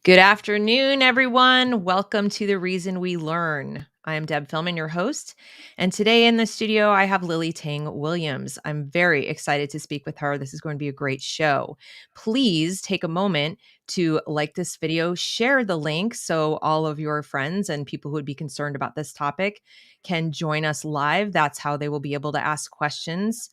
Good afternoon, everyone. Welcome to The Reason We Learn. I am Deb Philman, your host. And today in the studio, I have Lily Tang Williams. I'm very excited to speak with her. This is going to be a great show. Please take a moment to like this video, share the link so all of your friends and people who would be concerned about this topic can join us live. That's how they will be able to ask questions.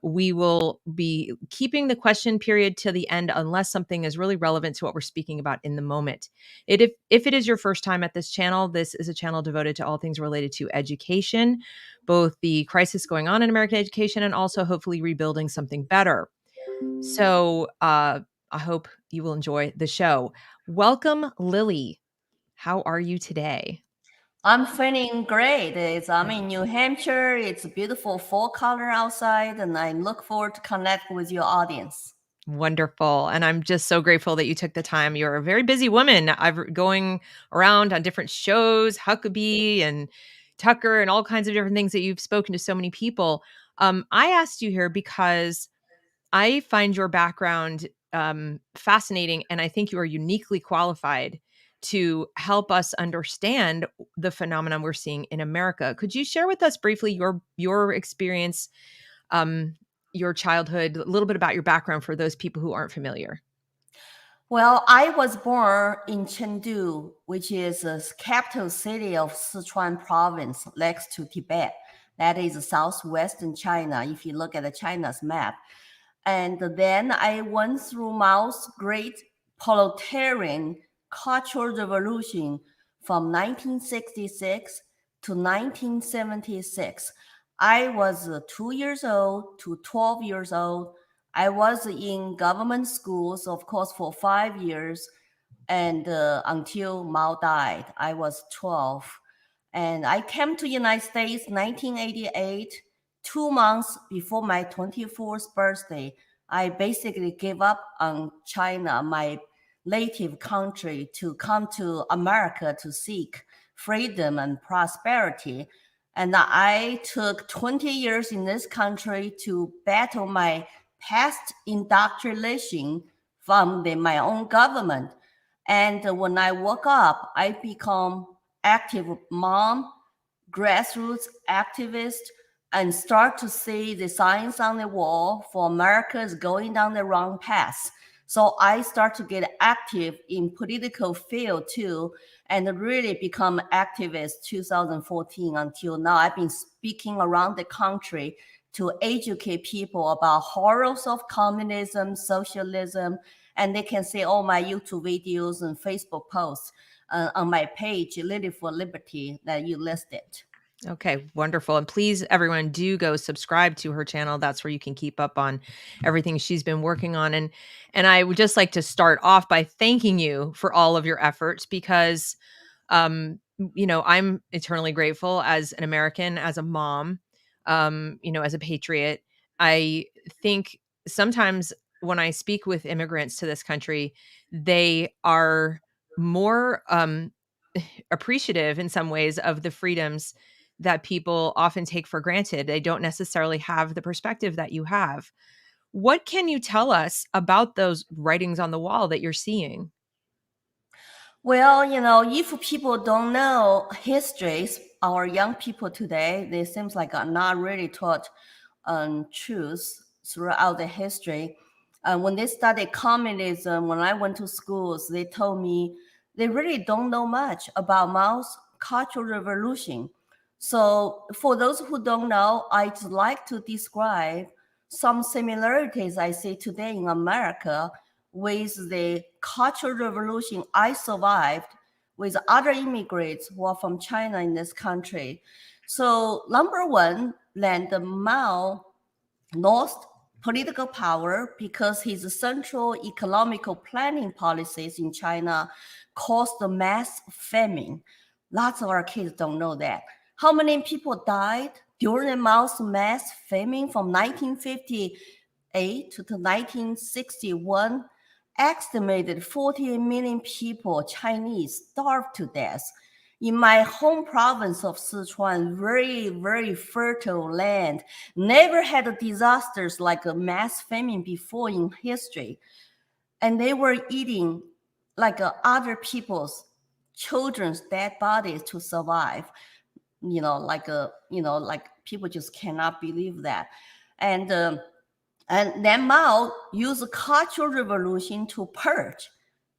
We will be keeping the question period to the end unless something is really relevant to what we're speaking about in the moment. If it is your first time at this channel, this is a channel devoted to all things related to education, both the crisis going on in American education and also hopefully rebuilding something better. So I hope you will enjoy the show. Welcome, Lily. How are you today? I'm feeling great. I'm in New Hampshire. It's a beautiful fall color outside, and I look forward to connect with your audience. Wonderful. And I'm just so grateful that you took the time. You're a very busy woman. I've going around on different shows, Huckabee and Tucker and all kinds of different things that you've spoken to so many people. I asked you here because I find your background fascinating, and I think you are uniquely qualified to help us understand the phenomenon we're seeing in America. Could you share with us briefly your experience, um, your childhood, a little bit about your background for those people who aren't familiar? Well, I was born in Chengdu, which is the capital city of Sichuan province next to Tibet. That is southwestern China, if you look at China's map. And then I went through Mao's great proletarian cultural revolution from 1966 to 1976. I was 2 years old to 12 years old. I was in government schools, of course, for 5 years, and until Mao died, I was 12. And I came to United States 1988, 2 months before my 24th birthday. I basically gave up on China, my native country, to come to America to seek freedom and prosperity. And I took 20 years in this country to battle my past indoctrination from my own government. And when I woke up, I become active mom, grassroots activist, and start to see the signs on the wall for America is going down the wrong path. So I start to get active in political field too, and really become activist 2014 until now. I've been speaking around the country to educate people about horrors of communism, socialism, and they can see all my YouTube videos and Facebook posts on my page, Lily for Liberty, that you listed. Okay, wonderful. And please, everyone, do go subscribe to her channel. That's where you can keep up on everything she's been working on. And I would just like to start off by thanking you for all of your efforts because I'm eternally grateful as an American, as a mom, as a patriot. I think sometimes when I speak with immigrants to this country, they are more appreciative in some ways of the freedoms that people often take for granted. They don't necessarily have the perspective that you have. What can you tell us about those writings on the wall that you're seeing? Well, if people don't know histories, our young people today, they seems like are not really taught truth throughout the history. When they studied communism, when I went to schools, they told me they really don't know much about Mao's Cultural Revolution. So for those who don't know, I'd like to describe some similarities I see today in America with the Cultural Revolution I survived with other immigrants who are from China in this country. So number one, then the Mao lost political power because his central economical planning policies in China caused the mass famine. Lots of our kids don't know that. How many people died during the Mao's mass famine from 1958 to 1961? Estimated 48 million people, Chinese, starved to death. In my home province of Sichuan, very, very fertile land, never had disasters like a mass famine before in history. And they were eating like other people's children's dead bodies to survive. Like people just cannot believe that. And then Mao used cultural revolution to purge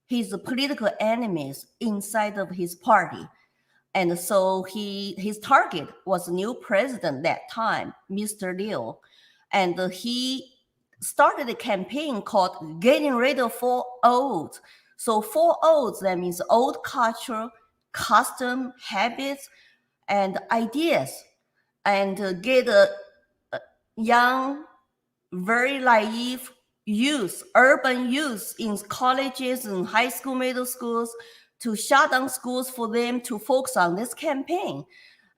his political enemies inside of his party. And so his target was new president that time, Mr. Liu. And he started a campaign called Getting Rid of Four Old. So four olds, that means old culture, custom, habits, and ideas, and get a young, very naive youth, urban youth in colleges and high school, middle schools, to shut down schools for them to focus on this campaign.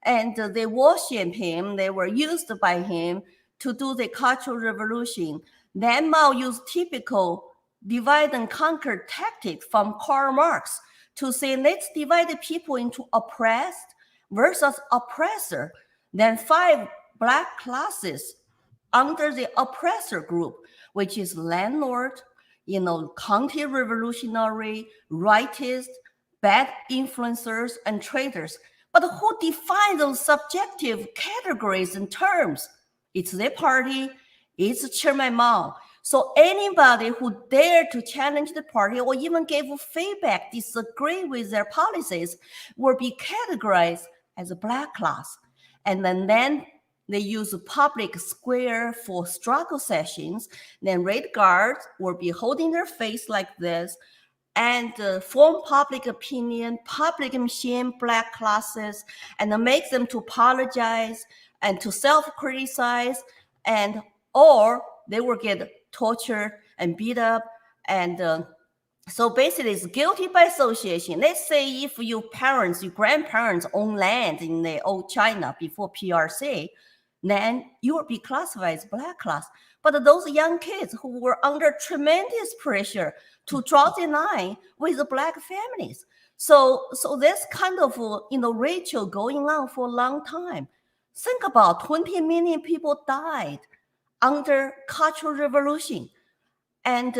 And they worship him, they were used by him to do the cultural revolution. Then Mao used typical divide and conquer tactic from Karl Marx to say, let's divide the people into oppressed versus oppressor. Then 5 black classes under the oppressor group, which is landlord, counter-revolutionary, rightist, bad influencers, and traitors. But who define those subjective categories and terms? It's the party, it's Chairman Mao. So anybody who dared to challenge the party or even gave feedback, disagree with their policies, will be categorized as a black class. And then they use a public square for struggle sessions. Then red guards will be holding their face like this and form public opinion, public shame black classes, and make them to apologize and to self-criticize, and or they will get tortured and beat up. And so basically it's guilty by association. Let's say if your grandparents own land in the old China before PRC, then you will be classified as black class. But those young kids who were under tremendous pressure to draw the line with the black families. So this kind of ritual going on for a long time. Think about 20 million people died under Cultural Revolution, and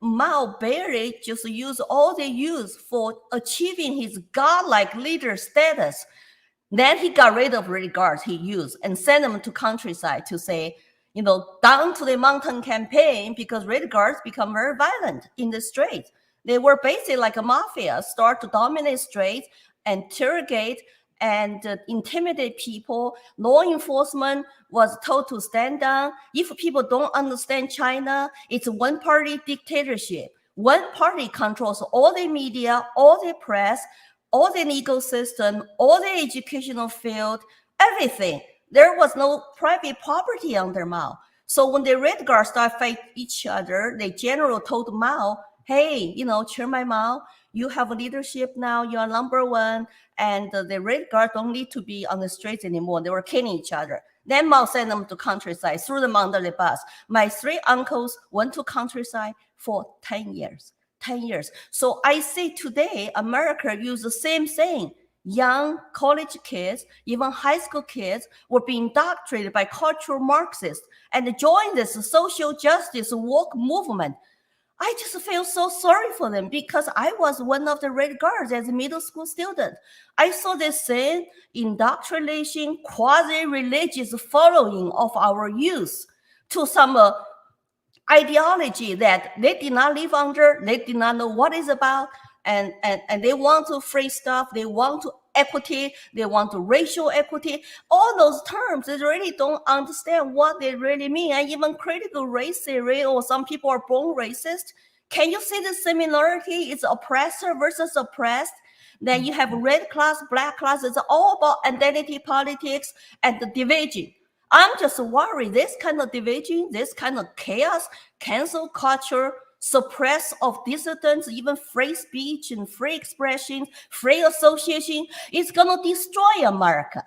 Mao barely just used all they used for achieving his godlike leader status. Then he got rid of red guards he used and sent them to countryside to say, down to the mountain campaign, because red guards become very violent in the streets. They were basically like a mafia, start to dominate streets, interrogate and intimidate people. Law enforcement was told to stand down. If people don't understand China, it's a one-party dictatorship. One party controls all the media, all the press, all the legal system, all the educational field, everything. There was no private property under Mao. So when the red guards started fighting each other, the general told Mao, hey, Chairman Mao, you have leadership now, you are number one, and the red guard don't need to be on the streets anymore. They were killing each other. Then Mao sent them to countryside, threw them under the bus. My 3 uncles went to countryside for 10 years. 10 years. So I say today, America use the same thing. Young college kids, even high school kids, were being indoctrinated by cultural Marxists and joined this social justice woke movement. I just feel so sorry for them because I was one of the red guards as a middle school student. I saw the same indoctrination, quasi-religious following of our youth to some ideology that they did not live under, they did not know what it's about, and they want to free stuff, they want to equity, they want to racial equity, all those terms, they really don't understand what they really mean. And even critical race theory, or some people are born racist. Can you see the similarity? It's oppressor versus oppressed. Then you have red class, black class. It's all about identity politics and the division. I'm just worried this kind of division, this kind of chaos, cancel culture, suppress of dissidents, even free speech and free expression, free association, is going to destroy America.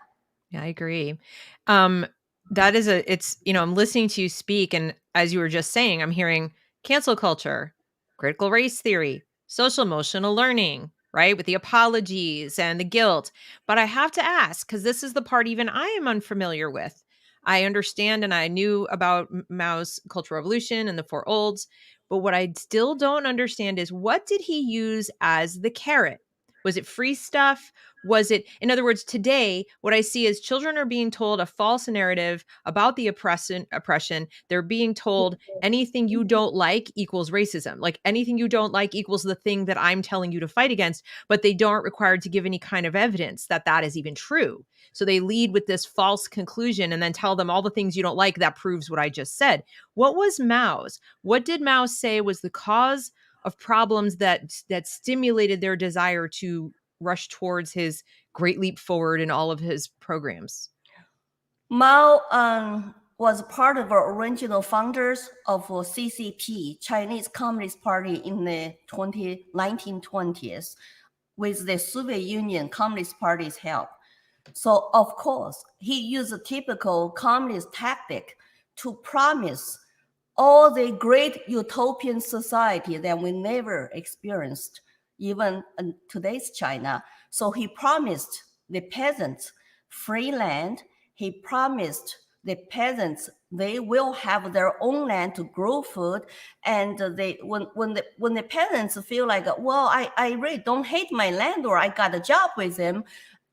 Yeah, I agree. I'm listening to you speak, and as you were just saying, I'm hearing cancel culture, critical race theory, social emotional learning, right? With the apologies and the guilt. But I have to ask, because this is the part even I am unfamiliar with. I understand and I knew about Mao's Cultural Revolution and the Four Olds. But what I still don't understand is, what did he use as the carrot? Was it free stuff? Was it, in other words, today, what I see is children are being told a false narrative about the oppression. They're being told anything you don't like equals racism. Like anything you don't like equals the thing that I'm telling you to fight against, but they aren't required to give any kind of evidence that that is even true. So they lead with this false conclusion and then tell them all the things you don't like that proves what I just said. What was Mao's? What did Mao say was the cause of problems that stimulated their desire to rush towards his great leap forward in all of his programs? Mao was part of the original founders of CCP, Chinese Communist Party, in the 1920s, with the Soviet Union Communist Party's help. So, of course, he used a typical communist tactic to promise all the great utopian society that we never experienced, even in today's China. So he promised the peasants free land. He promised the peasants they will have their own land to grow food, and when the peasants feel like, well, I really don't hate my land, or I got a job with them,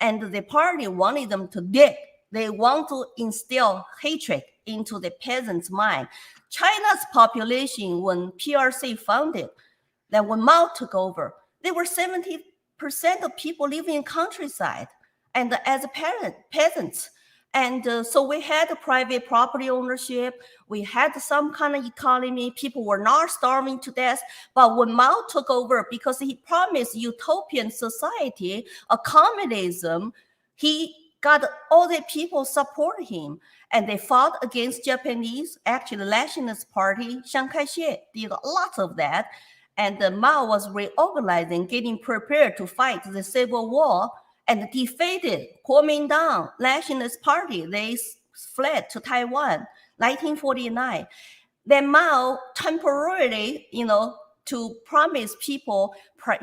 and the party wanted them to dig. They want to instill hatred into the peasants' mind. China's population, when PRC founded, that when Mao took over, there were 70% of people living in countryside and as peasants. And so we had private property ownership. We had some kind of economy. People were not starving to death. But when Mao took over, because he promised utopian society, a communism, he got all the people support him. And they fought against Japanese. Actually, the Nationalist Party, Chiang Kai-shek, did lots of that. And Mao was reorganizing, getting prepared to fight the Civil War, and defeated Kuomintang Nationalist Party. They fled to Taiwan, 1949. Then Mao temporarily, to promise people,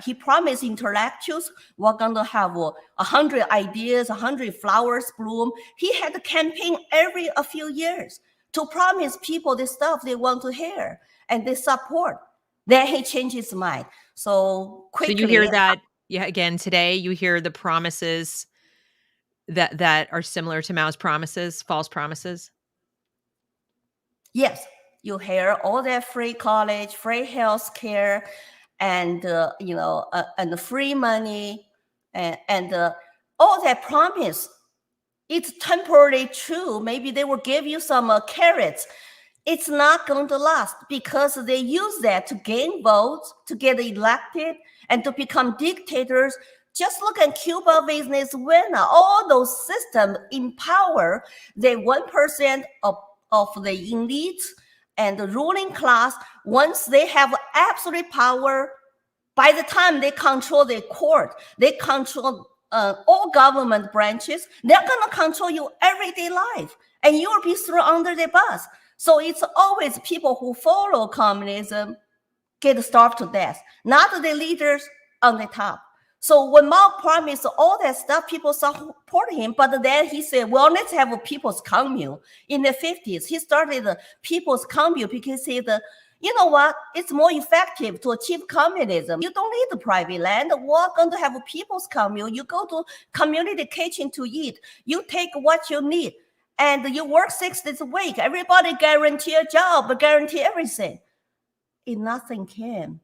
he promised intellectuals, we're going to have 100 ideas, 100 flowers bloom. He had a campaign every a few years to promise people the stuff they want to hear and they support. Then he changed his mind. So quickly. So you hear that, yeah, again, today you hear the promises that are similar to Mao's promises, false promises? Yes, you hear all that free college, free health care, and and free money, and all that promise. It's temporarily true. Maybe they will give you some carrots. It's not going to last, because they use that to gain votes, to get elected, and to become dictators. Just look at Cuba, Venezuela. All those systems empower the 1% of the elite and the ruling class. Once they have absolute power, by the time they control the court, they control all government branches, they're going to control your everyday life, and you will be thrown under the bus. So it's always people who follow communism get starved to death, not the leaders on the top. So when Mao promised all that stuff, people support him. But then he said, well, let's have a people's commune. In the 50s, he started the people's commune because he said, you know what? It's more effective to achieve communism. You don't need the private land. We're going to have a people's commune. You go to community kitchen to eat. You take what you need. And you work 6 days a week. Everybody guarantee a job, guarantee everything. Nothing came.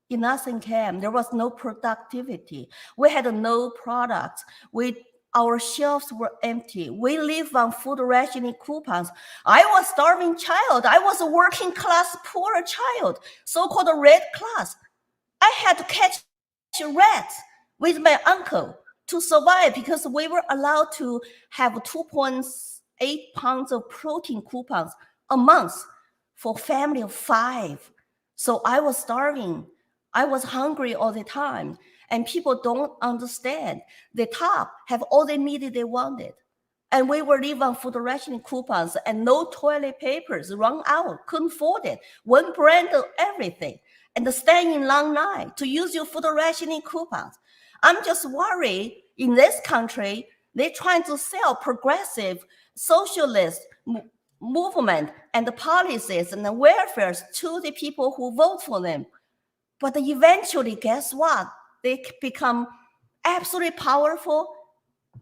Nothing came. There was no productivity. We had no products. Our shelves were empty. We lived on food rationing coupons. I was a starving child. I was a working class poor child, so-called red class. I had to catch rats with my uncle to survive, because we were allowed to have 2.8 pounds of protein coupons a month for a family of 5. So I was starving. I was hungry all the time, and people don't understand. The top have all the meat they wanted, and we were living on food rationing coupons, and no toilet papers, run out, couldn't afford it. One brand of everything, and stand in long line to use your food rationing coupons. I'm just worried in this country, they're trying to sell progressive, socialist, movement and the policies and the welfares to the people who vote for them. But eventually, guess what? They become absolutely powerful,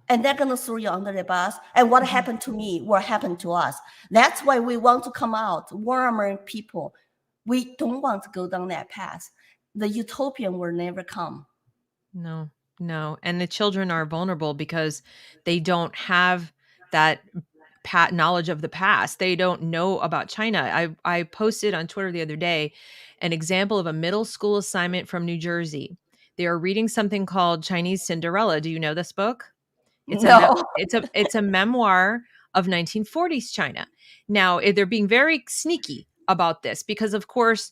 and they're going to throw you under the bus. And what happened to me will happen to us. That's why we want to come out, warmer people. We don't want to go down that path. The utopian will never come. No, no. And the children are vulnerable because they don't have that knowledge of the past. They don't know about China. I posted on Twitter the other day an example of a middle school assignment from New Jersey. They are reading something called Chinese Cinderella. Do you know this book? No. It's a memoir of 1940s China. Now, they're being very sneaky about this because, of course,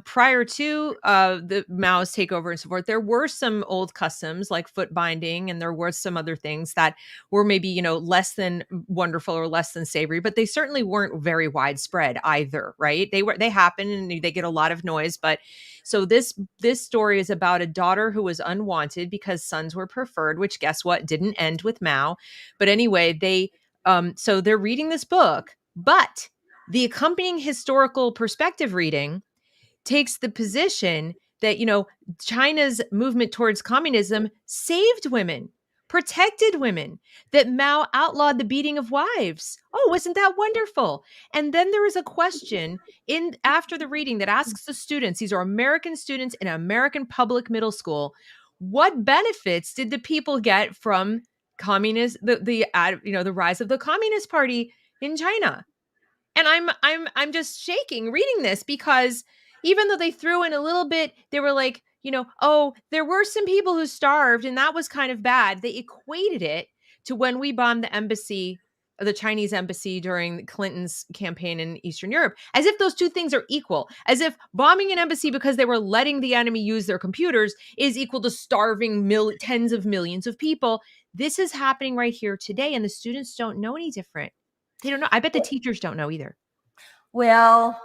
prior to the Mao's takeover and so forth, there were some old customs like foot binding, and there were some other things that were maybe, less than wonderful or less than savory, but they certainly weren't very widespread either, right? They happen and they get a lot of noise. But so this story is about a daughter who was unwanted because sons were preferred, which guess what? Didn't end with Mao. But anyway, so they're reading this book, but the accompanying historical perspective reading takes the position that, China's movement towards communism saved women, protected women, that Mao outlawed the beating of wives. Oh, wasn't that wonderful? And then there is a question after the reading that asks the students, these are American students in an American public middle school, what benefits did the people get from the rise of the Communist Party in China? And I'm just shaking reading this because even though they threw in a little bit, they were like, oh, there were some people who starved and that was kind of bad. They equated it to when we bombed the Chinese embassy during Clinton's campaign in Eastern Europe, as if those two things are equal, as if bombing an embassy because they were letting the enemy use their computers is equal to starving tens of millions of people. This is happening right here today, and the students don't know any different. They don't know. I bet the teachers don't know either. Well,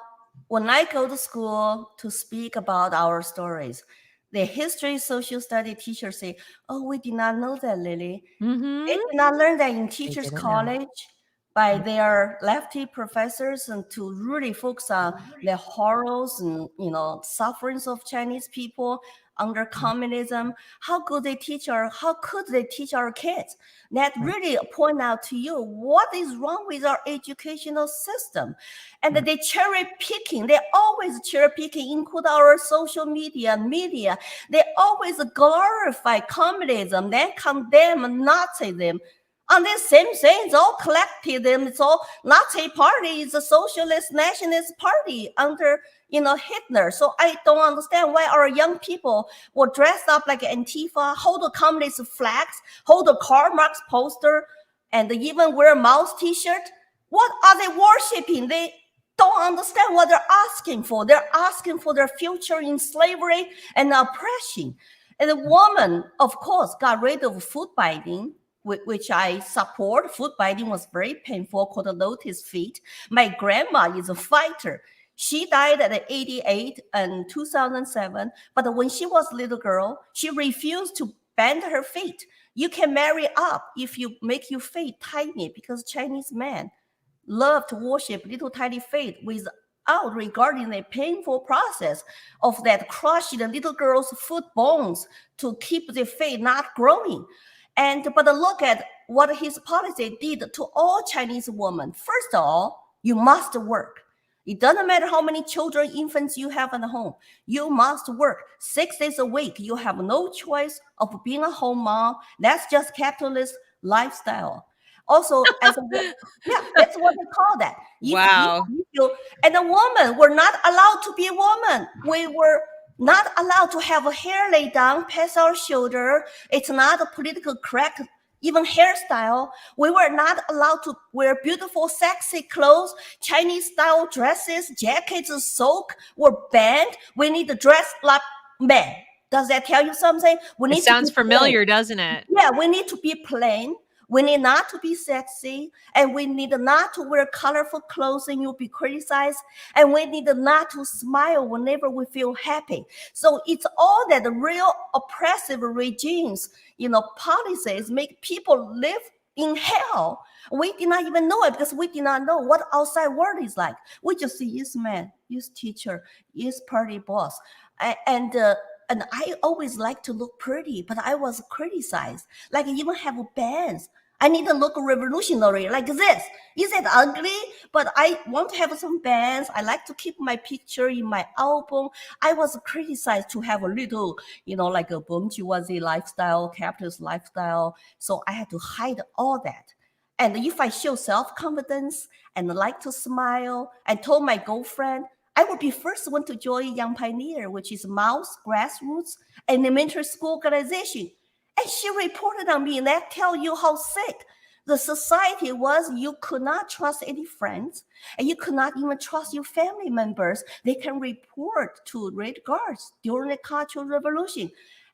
when I go to school to speak about our stories, the history social study teachers say, oh, we did not know that, Lily. Mm-hmm. They did not learn that in teachers' college by their lefty professors, and to really focus on the horrors and sufferings of Chinese people under communism. How could they teach our kids? That really point out to you what is wrong with our educational system. And they cherry picking, they always cherry picking, include our social media. They always glorify communism, then condemn Nazism. On this same thing, it's all collectivism. It's all Nazi party is a socialist nationalist party under Hitler. So I don't understand why our young people will dress up like Antifa, hold the communist flags, hold the Karl Marx poster, and even wear Mao's t-shirt. What are they worshiping? They don't understand what they're asking for. They're asking for their future in slavery and oppression. And the woman, of course, got rid of foot binding, which I support. Foot binding was very painful, called lotus feet. My grandma is a fighter. She died at 88 in 2007. But when she was a little girl, she refused to bend her feet. You can marry up if you make your feet tiny, because Chinese men love to worship little tiny feet without regarding the painful process of that crushing the little girl's foot bones to keep the feet not growing. But look at what his policy did to all Chinese women. First of all, you must work. It doesn't matter how many children, infants you have in the home. You must work 6 days a week. You have no choice of being a home mom. That's just capitalist lifestyle. Also, that's what they call that. Wow. And a woman were not allowed to be a woman. We were not allowed to have a hair laid down past our shoulder. It's not a political correct, even hairstyle. We were not allowed to wear beautiful, sexy clothes, Chinese style dresses, jackets, soak were banned. We need to dress like men. Does that tell you something? It sounds familiar, doesn't it? Yeah, we need to be plain. We need not to be sexy, and we need not to wear colorful clothes and you'll be criticized, and we need not to smile whenever we feel happy. So it's all that the real oppressive regimes, policies make people live in hell. We did not even know it because we did not know what outside world is like. We just see yes man, yes teacher, yes party boss. And I always like to look pretty, but I was criticized. Like even have bands. I need to look revolutionary like this. Is it ugly? But I want to have some bands. I like to keep my picture in my album. I was criticized to have a little, like a bourgeoisie lifestyle, capitalist lifestyle. So I had to hide all that. And if I show self-confidence and like to smile, I told my girlfriend, I would be first one to join Young Pioneer, which is Mao's grassroots elementary school organization. And she reported on me, and that tell you how sick the society was. You could not trust any friends, and you could not even trust your family members. They can report to Red Guards during the Cultural Revolution,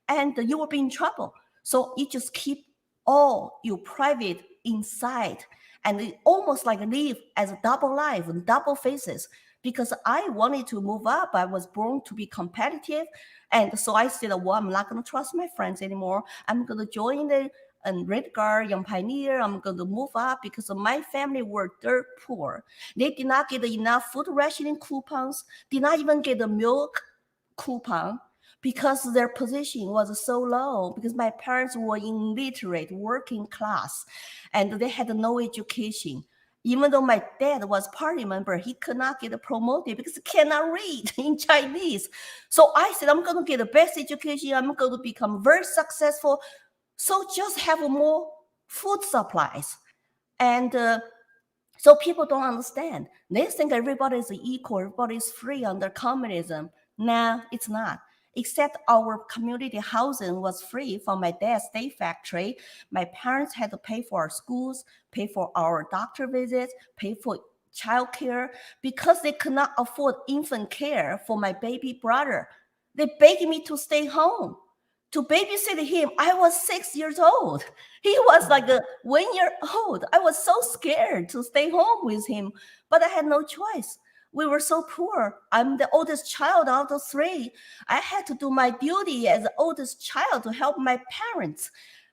and you will be in trouble. So you just keep all your private inside, and it almost like live as a double life and double faces. Because I wanted to move up. I was born to be competitive. And so I said, well, I'm not going to trust my friends anymore. I'm going to join the Red Guard, Young Pioneer. I'm going to move up because my family were dirt poor. They did not get enough food rationing coupons, did not even get a milk coupon because their position was so low, because my parents were illiterate, working class, and they had no education. Even though my dad was party member, he could not get promoted because he cannot read in Chinese. So I said, I'm going to get the best education. I'm going to become very successful. So just have more food supplies. And so people don't understand. They think everybody is equal, everybody is free under communism. No, it's not. Except our community housing was free from my dad's state factory. My parents had to pay for our schools, pay for our doctor visits, pay for childcare because they could not afford infant care for my baby brother. They begged me to stay home to babysit him. I was 6 years old. He was like 1 year old. I was so scared to stay home with him, but I had no choice. We were so poor. I'm the oldest child out of three. I had to do my duty as the oldest child to help my parents.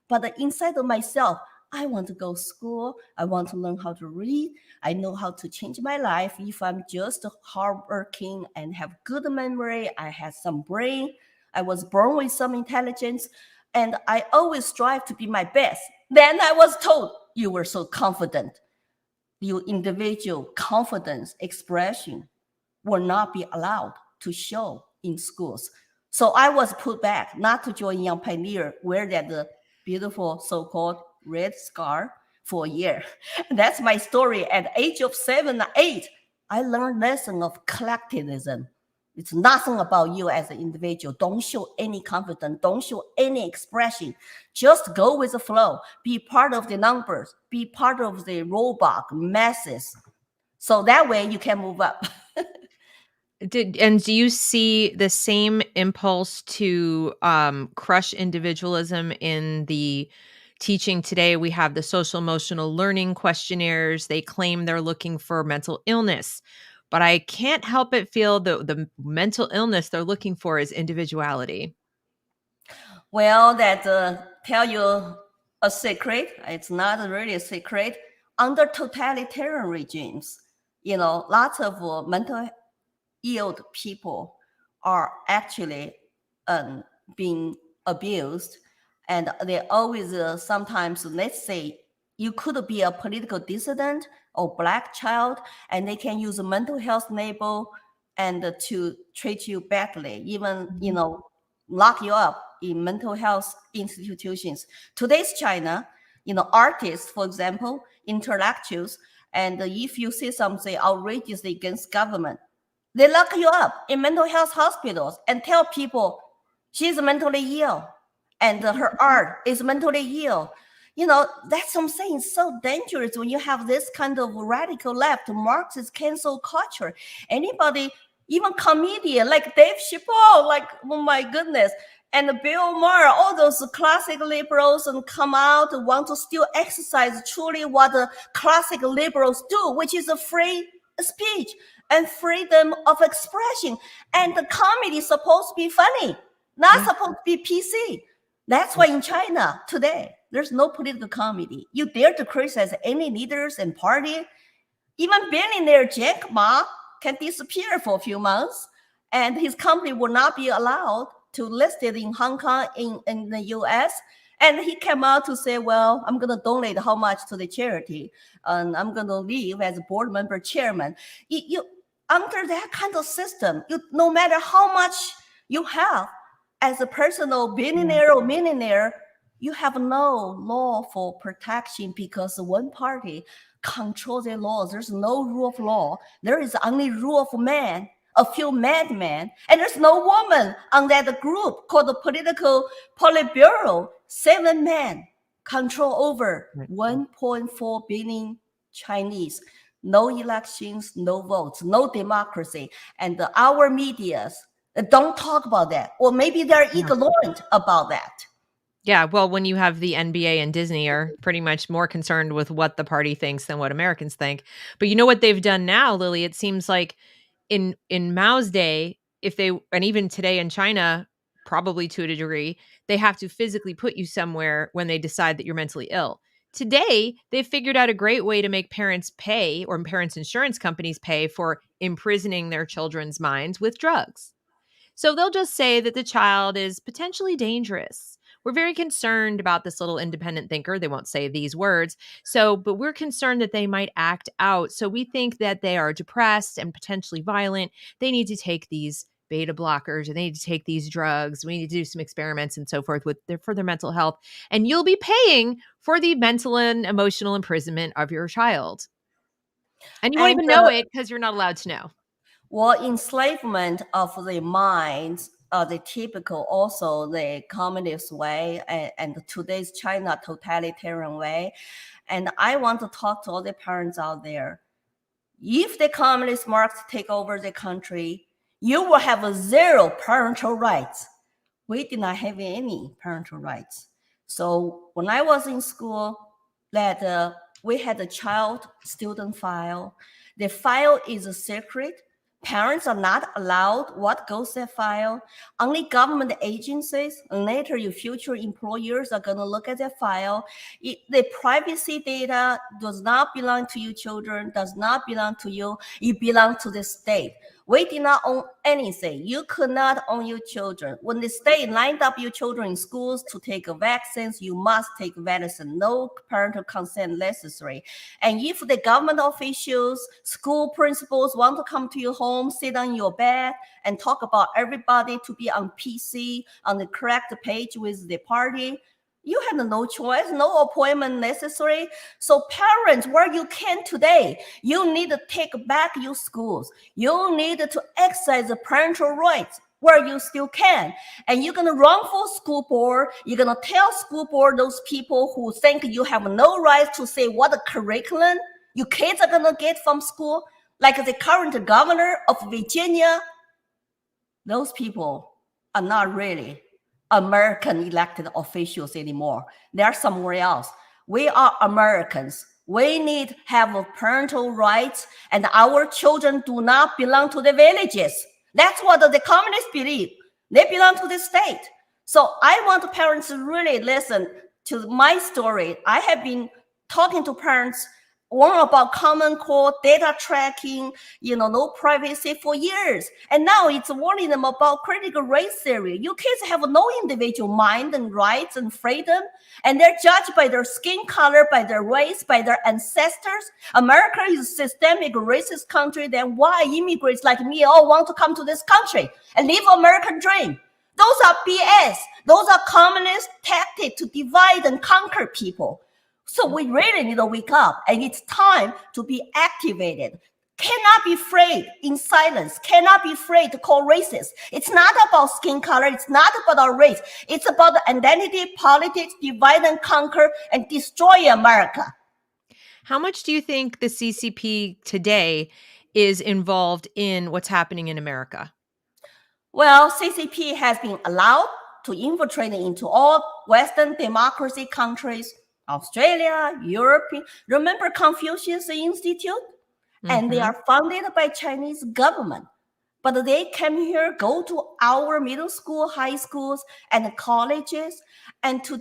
But inside of myself, I want to go to school. I want to learn how to read. I know how to change my life if I'm just hardworking and have good memory. I have some brain. I was born with some intelligence, and I always strive to be my best. Then I was told, you were so confident. Your individual confidence expression will not be allowed to show in schools. So I was put back not to join Young Pioneer, wear that beautiful so-called red scar for a year. That's my story. At the age of 7 or 8, I learned lesson of collectivism. It's nothing about you as an individual. Don't show any confidence. Don't show any expression. Just go with the flow. Be part of the numbers. Be part of the robot masses. So that way you can move up. Do you see the same impulse to crush individualism in the teaching today? We have the social emotional learning questionnaires. They claim they're looking for mental illness, but I can't help but feel the mental illness they're looking for is individuality. Well, that tell you a secret. It's not really a secret. Under totalitarian regimes, lots of mental ill people are actually being abused, and they always sometimes, let's say, you could be a political dissident or black child, and they can use a mental health label and to treat you badly, even lock you up in mental health institutions. Today's China, artists, for example, intellectuals, and if you say something outrageous against government, they lock you up in mental health hospitals and tell people she's mentally ill and her art is mentally ill. That's what I'm saying. It's so dangerous when you have this kind of radical left, Marxist cancel culture. Anybody, even comedian like Dave Chappelle, like, oh my goodness, and Bill Maher, all those classic liberals, and come out and want to still exercise truly what the classic liberals do, which is a free speech and freedom of expression. And the comedy is supposed to be funny, not supposed to be PC. That's why in China today, There's no political committee. You dare to criticize any leaders and party. Even billionaire Jack Ma can disappear for a few months, and his company will not be allowed to list it in Hong Kong, in the US. And he came out to say, well, I'm going to donate how much to the charity, and I'm going to leave as a board member chairman. Under that kind of system, no matter how much you have as a personal billionaire or millionaire, you have no lawful protection because one party controls the laws. There's no rule of law. There is only rule of man, a few madmen, and there's no woman on that group called the political Politburo. 7 men control over 1.4 billion Chinese. No elections, no votes, no democracy. And our medias don't talk about that. Or maybe they're ignorant about that. Yeah, well, when you have the NBA and Disney are pretty much more concerned with what the party thinks than what Americans think. But you know what they've done now, Lily? It seems like in Mao's day, and even today in China, probably to a degree, they have to physically put you somewhere when they decide that you're mentally ill. Today, they've figured out a great way to make parents pay, or parents' insurance companies pay, for imprisoning their children's minds with drugs. So they'll just say that the child is potentially dangerous. We're very concerned about this little independent thinker. They won't say these words. But we're concerned that they might act out. So we think that they are depressed and potentially violent. They need to take these beta blockers, and they need to take these drugs. We need to do some experiments and so forth for their mental health. And you'll be paying for the mental and emotional imprisonment of your child. And you won't even know it because you're not allowed to know. Well, enslavement of the minds, the typical, also the communist way, and today's China totalitarian way. And I want to talk to all the parents out there. If the communist Marxists take over the country, you will have 0 parental rights. We did not have any parental rights. So when I was in school, we had a child student file. The file is a secret. Parents are not allowed what goes that file. Only government agencies and later your future employers are going to look at that file. The privacy data does not belong to you children, does not belong to you. It belongs to the state. We did not own anything. You could not own your children. When the state lined up your children in schools to take vaccines, you must take medicine. No parental consent necessary. And if the government officials, school principals want to come to your home, sit on your bed, and talk about everybody to be on PC, on the correct page with the party, you have no choice, no appointment necessary. So parents, where you can today, you need to take back your schools. You need to exercise the parental rights where you still can. And you're going to run for school board. You're going to tell school board those people who think you have no right to say what the curriculum your kids are going to get from school, like the current governor of Virginia. Those people are not really American elected officials anymore. They're somewhere else. We are Americans. We need to have parental rights, and our children do not belong to the villages. That's what the communists believe. They belong to the state. So I want parents to really listen to my story. I have been talking to parents, one about Common Core, data tracking, no privacy for years. And now it's warning them about critical race theory. You kids have no individual mind and rights and freedom, and they're judged by their skin color, by their race, by their ancestors. America is a systemic racist country. Then why immigrants like me all want to come to this country and live American dream? Those are BS. Those are communist tactics to divide and conquer people. So we really need to wake up, and it's time to be activated. Cannot be afraid in silence, cannot be afraid to call racist. It's not about skin color, it's not about our race. It's about the identity, politics, divide and conquer, and destroy America. How much do you think the CCP today is involved in what's happening in America? Well, CCP has been allowed to infiltrate into all Western democracy countries, Australia, Europe. Remember Confucius Institute? Mm-hmm. And they are funded by Chinese government. But they came here, go to our middle school, high schools, and colleges, and to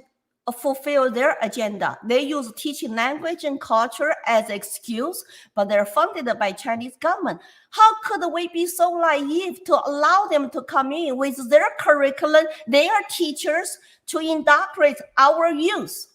fulfill their agenda. They use teaching language and culture as excuse, but they're funded by Chinese government. How could we be so naive to allow them to come in with their curriculum, their teachers, to indoctrinate our youth?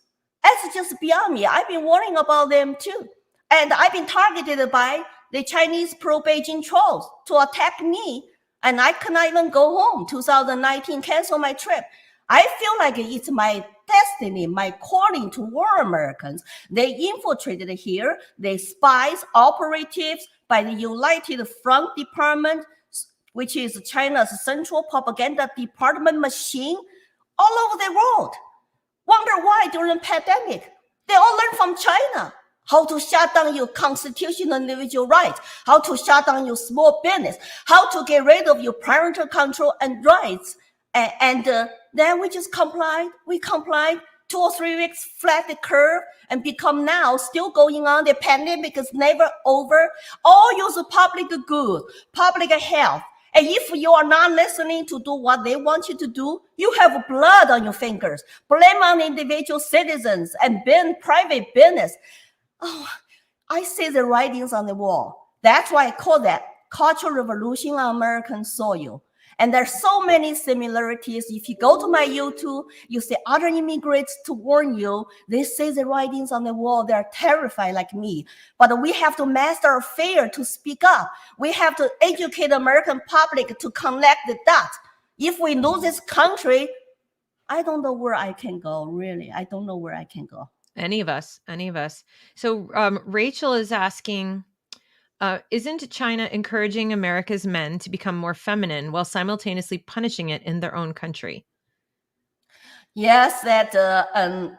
That's just beyond me. I've been worrying about them too. And I've been targeted by the Chinese pro-Beijing trolls to attack me. And I cannot even go home. 2019, cancel my trip. I feel like it's my destiny, my calling to war Americans. They infiltrated here. They spies, operatives by the United Front Department, which is China's central propaganda department machine, all over the world. Wonder why during the pandemic, they all learned from China. How to shut down your constitutional individual rights, how to shut down your small business, how to get rid of your parental control and rights. And then we just complied. We complied 2 or 3 weeks, flat the curve, and become now still going on. The pandemic is never over. All use public good, public health. And if you are not listening to do what they want you to do, you have blood on your fingers. Blame on individual citizens and private business. Oh, I see the writings on the wall. That's why I call that cultural revolution on American soil. And there's so many similarities. If you go to my YouTube, you see other immigrants to warn you. They see the writings on the wall. They're terrified like me. But we have to master our fear to speak up. We have to educate the American public to connect the dots. If we lose this country, I don't know where I can go, really. I don't know where I can go. Any of us. So Rachel is asking, isn't China encouraging America's men to become more feminine while simultaneously punishing it in their own country? Yes, that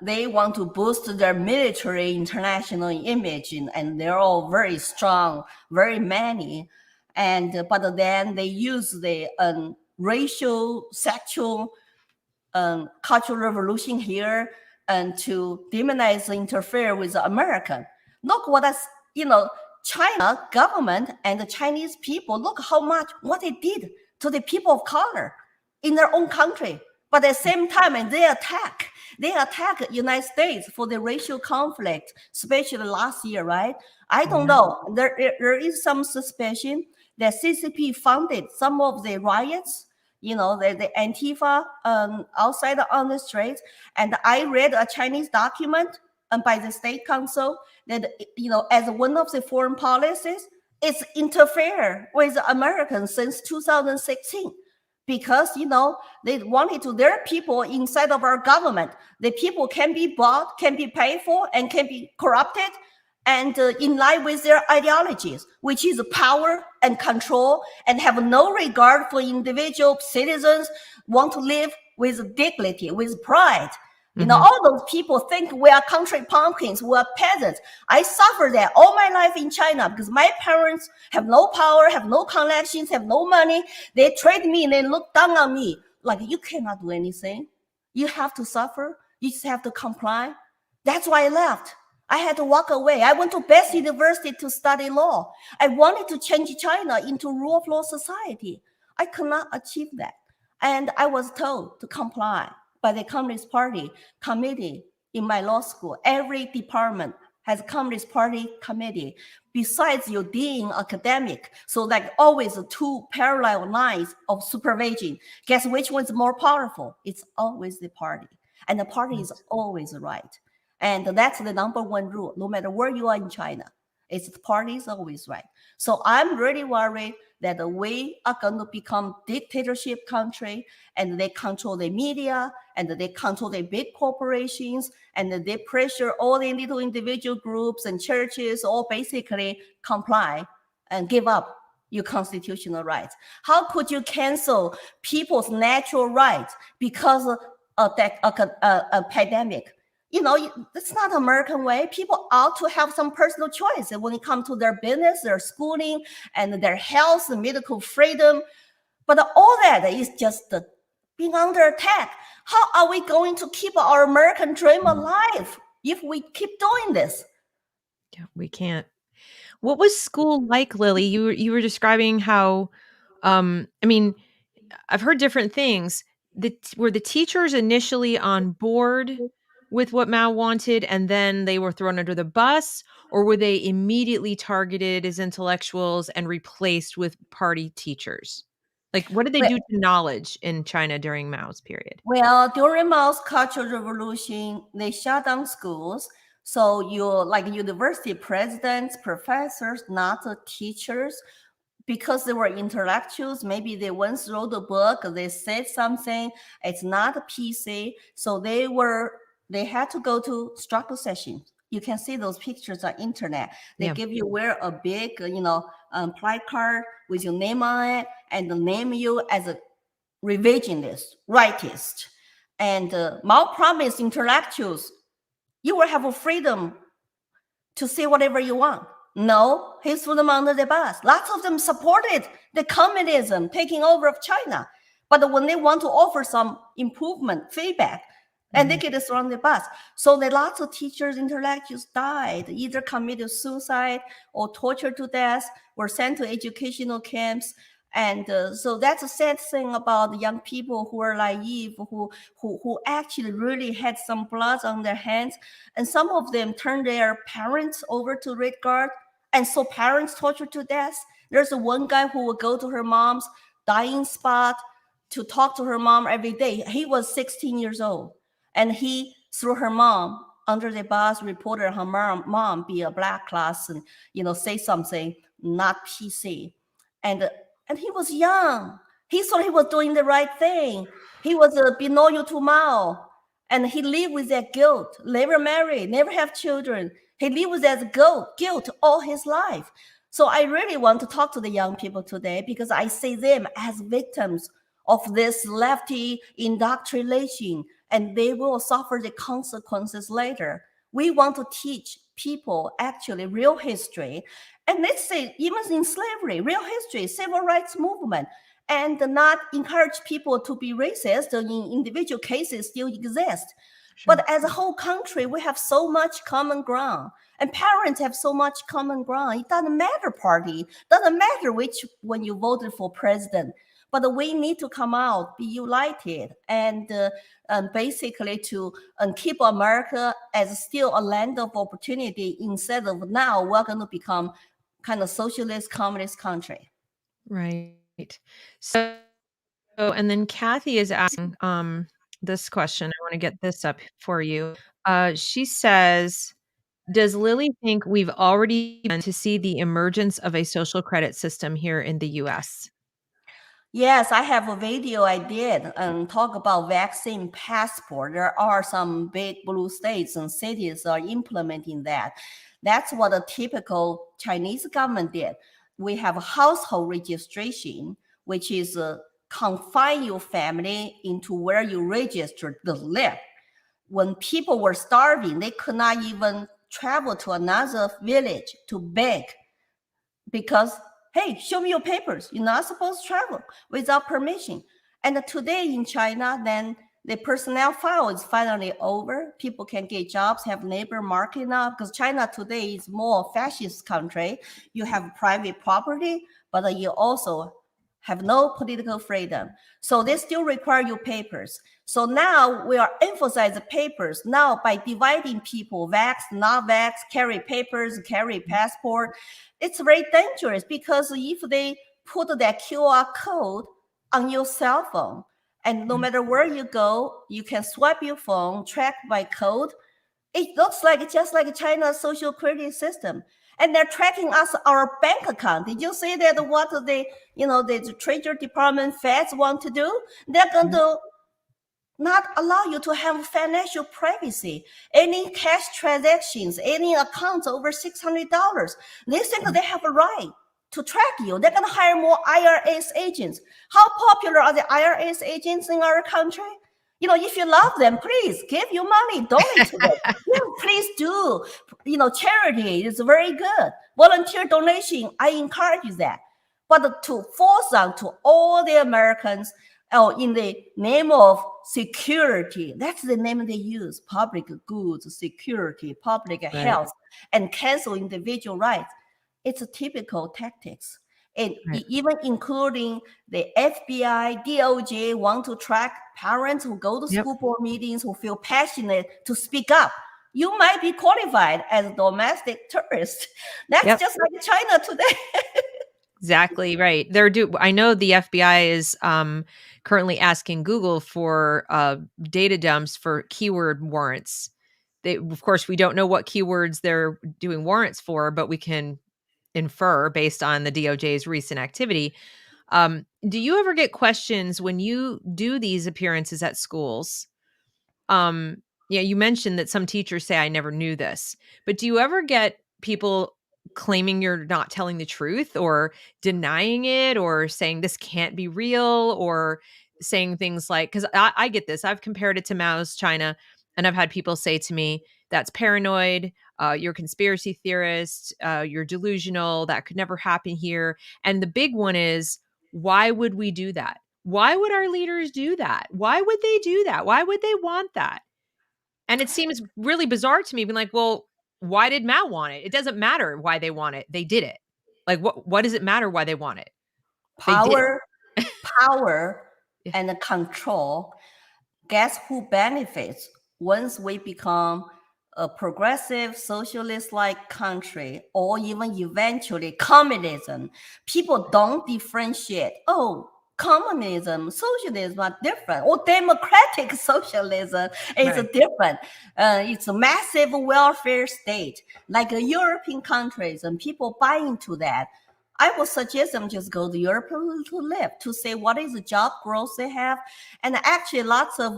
they want to boost their military international image, and they're all very strong, very many. And but then they use the racial, sexual, cultural revolution here and to demonize, interfere with the American. Look what that's, China government and the Chinese people, look what they did to the people of color in their own country. But at the same time, and they attack United States for the racial conflict, especially last year, right? I don't know. There is some suspicion that CCP funded some of the riots, the Antifa outside on the streets. And I read a Chinese document by the State Council that, as one of the foreign policies, it's interfere with Americans since 2016. Because, they wanted to, their people inside of our government, the people can be bought, can be paid for, and can be corrupted, and in line with their ideologies, which is power and control, and have no regard for individual citizens, want to live with dignity, with pride. All those people think we are country pumpkins, we are peasants. I suffered that all my life in China because my parents have no power, have no connections, have no money. They trade me and they look down on me like, you cannot do anything. You have to suffer. You just have to comply. That's why I left. I had to walk away. I went to Best University to study law. I wanted to change China into rule of law society. I could not achieve that. And I was told to comply by the Communist Party committee in my law school. Every department has a Communist Party committee besides your dean academic. So like always 2 parallel lines of supervision. Guess which one's more powerful? It's always the party. And the party is always right. And that's the number 1 rule, no matter where you are in China. It's the party is always right. So I'm really worried that we are going to become dictatorship country, and they control the media, and they control the big corporations, and they pressure all the little individual groups and churches all basically comply and give up your constitutional rights. How could you cancel people's natural rights because of a pandemic? That's not American way. People ought to have some personal choice when it comes to their business, their schooling, and their health and medical freedom. But all that is just being under attack. How are we going to keep our American dream alive if we keep doing this? Yeah, we can't. What was school like, Lily? You were describing how, I've heard different things. Were the teachers initially on board with what Mao wanted and then they were thrown under the bus? Or were they immediately targeted as intellectuals and replaced with party teachers? Like, what did they Well, do to knowledge in China during Mao's period? well, during Mao's Cultural Revolution, they shut down schools. So you like university presidents, professors, not the teachers, because they were intellectuals. Maybe they once wrote a book, they said something. It's not a PC, so they had to go to struggle sessions. You can see those pictures on internet. They Yeah. give you wear a big, placard with your name on it, and they name you as a revisionist, rightist. And Mao promised intellectuals, you will have a freedom to say whatever you want. No, he threw them under the bus. Lots of them supported the communism taking over of China. But when they want to offer some improvement, feedback, and they get thrown under the bus. So there lots of teachers, intellectuals died, either committed suicide or tortured to death, were sent to educational camps. And so that's a sad thing about young people who are naive, who actually really had some blood on their hands. And some of them turned their parents over to Red Guard. And so parents tortured to death. There's one guy who would go to her mom's dying spot to talk to her mom every day. He was 16 years old. And he threw her mom under the bus, reported her mom be a black class and, say something not PC. And he was young. He thought he was doing the right thing. He was be loyal to Mao. And he lived with that guilt, never married, never have children. He lived with that guilt all his life. So I really want to talk to the young people today because I see them as victims of this lefty indoctrination, and they will suffer the consequences later. We want to teach people actually real history. And let's say, even in slavery, real history, civil rights movement, and not encourage people to be racist. In individual cases still exist. Sure. But as a whole country, we have so much common ground. And parents have so much common ground. It doesn't matter party, doesn't matter when you voted for president. But we need to come out, be united, and basically to keep America as still a land of opportunity instead of now we're going to become kind of socialist, communist country. Right. So, and then Kathy is asking this question. I want to get this up for you. She says, does Lily think we've already begun to see the emergence of a social credit system here in the US? Yes, I have a video I did and talk about vaccine passport. There are some big blue states and cities are implementing that. That's what a typical Chinese government did. We have a household registration, which is confine your family into where you registered to live. When people were starving, they could not even travel to another village to beg because, hey, show me your papers. You're not supposed to travel without permission. And today in China, then the personnel file is finally over. People can get jobs, have labor market now, because China today is more fascist country. You have private property, but you also have no political freedom. So they still require your papers. So now we are emphasizing papers. Now by dividing people, vax, not vax, carry papers, carry passport, it's very dangerous because if they put that QR code on your cell phone, and no matter where you go, you can swipe your phone, track by code. It looks like just like China's social credit system. And they're tracking us, our bank account. Did you see that what the Treasury Department, Feds want to do? They're going to not allow you to have financial privacy. Any cash transactions, any accounts over $600, they think they have a right to track you. They're going to hire more IRS agents. How popular are the IRS agents in our country? If you love them, please give your money, donate to them. Yeah, please do. Charity is very good. Volunteer donation, I encourage that. But to force on to all the Americans, in the name of security, that's the name they use, public goods, security, public health, and cancel individual rights. It's a typical tactics. And Right. even including the FBI, DOJ want to track parents who go to Yep. school board meetings, who feel passionate to speak up. You might be qualified as a domestic terrorist. That's Yep. just like China today. Exactly right. I know the FBI is currently asking Google for data dumps for keyword warrants. Of course, we don't know what keywords they're doing warrants for, but we can infer based on the DOJ's recent activity. Do you ever get questions when you do these appearances at schools? Yeah, you mentioned that some teachers say, I never knew this, but do you ever get people claiming you're not telling the truth or denying it or saying this can't be real or saying things like, because I get this, I've compared it to Mao's China and I've had people say to me, that's paranoid, you're a conspiracy theorist, you're delusional, that could never happen here. And the big one is, why would we do that? Why would our leaders do that? Why would they do that? Why would they want that? And it seems really bizarre to me being like, "Well, why did Mao want it? It doesn't matter why they want it. They did it." Like, what does it matter why they want it? They did. Power, power, Yeah. and control. Guess who benefits once we become a progressive socialist-like country, or even eventually communism? People don't differentiate. Oh, communism, socialism are different, or democratic socialism is Right. different. It's a massive welfare state, like European countries, and people buy into that. I would suggest them just go to Europe to live, to say what is the job growth they have. And actually, lots of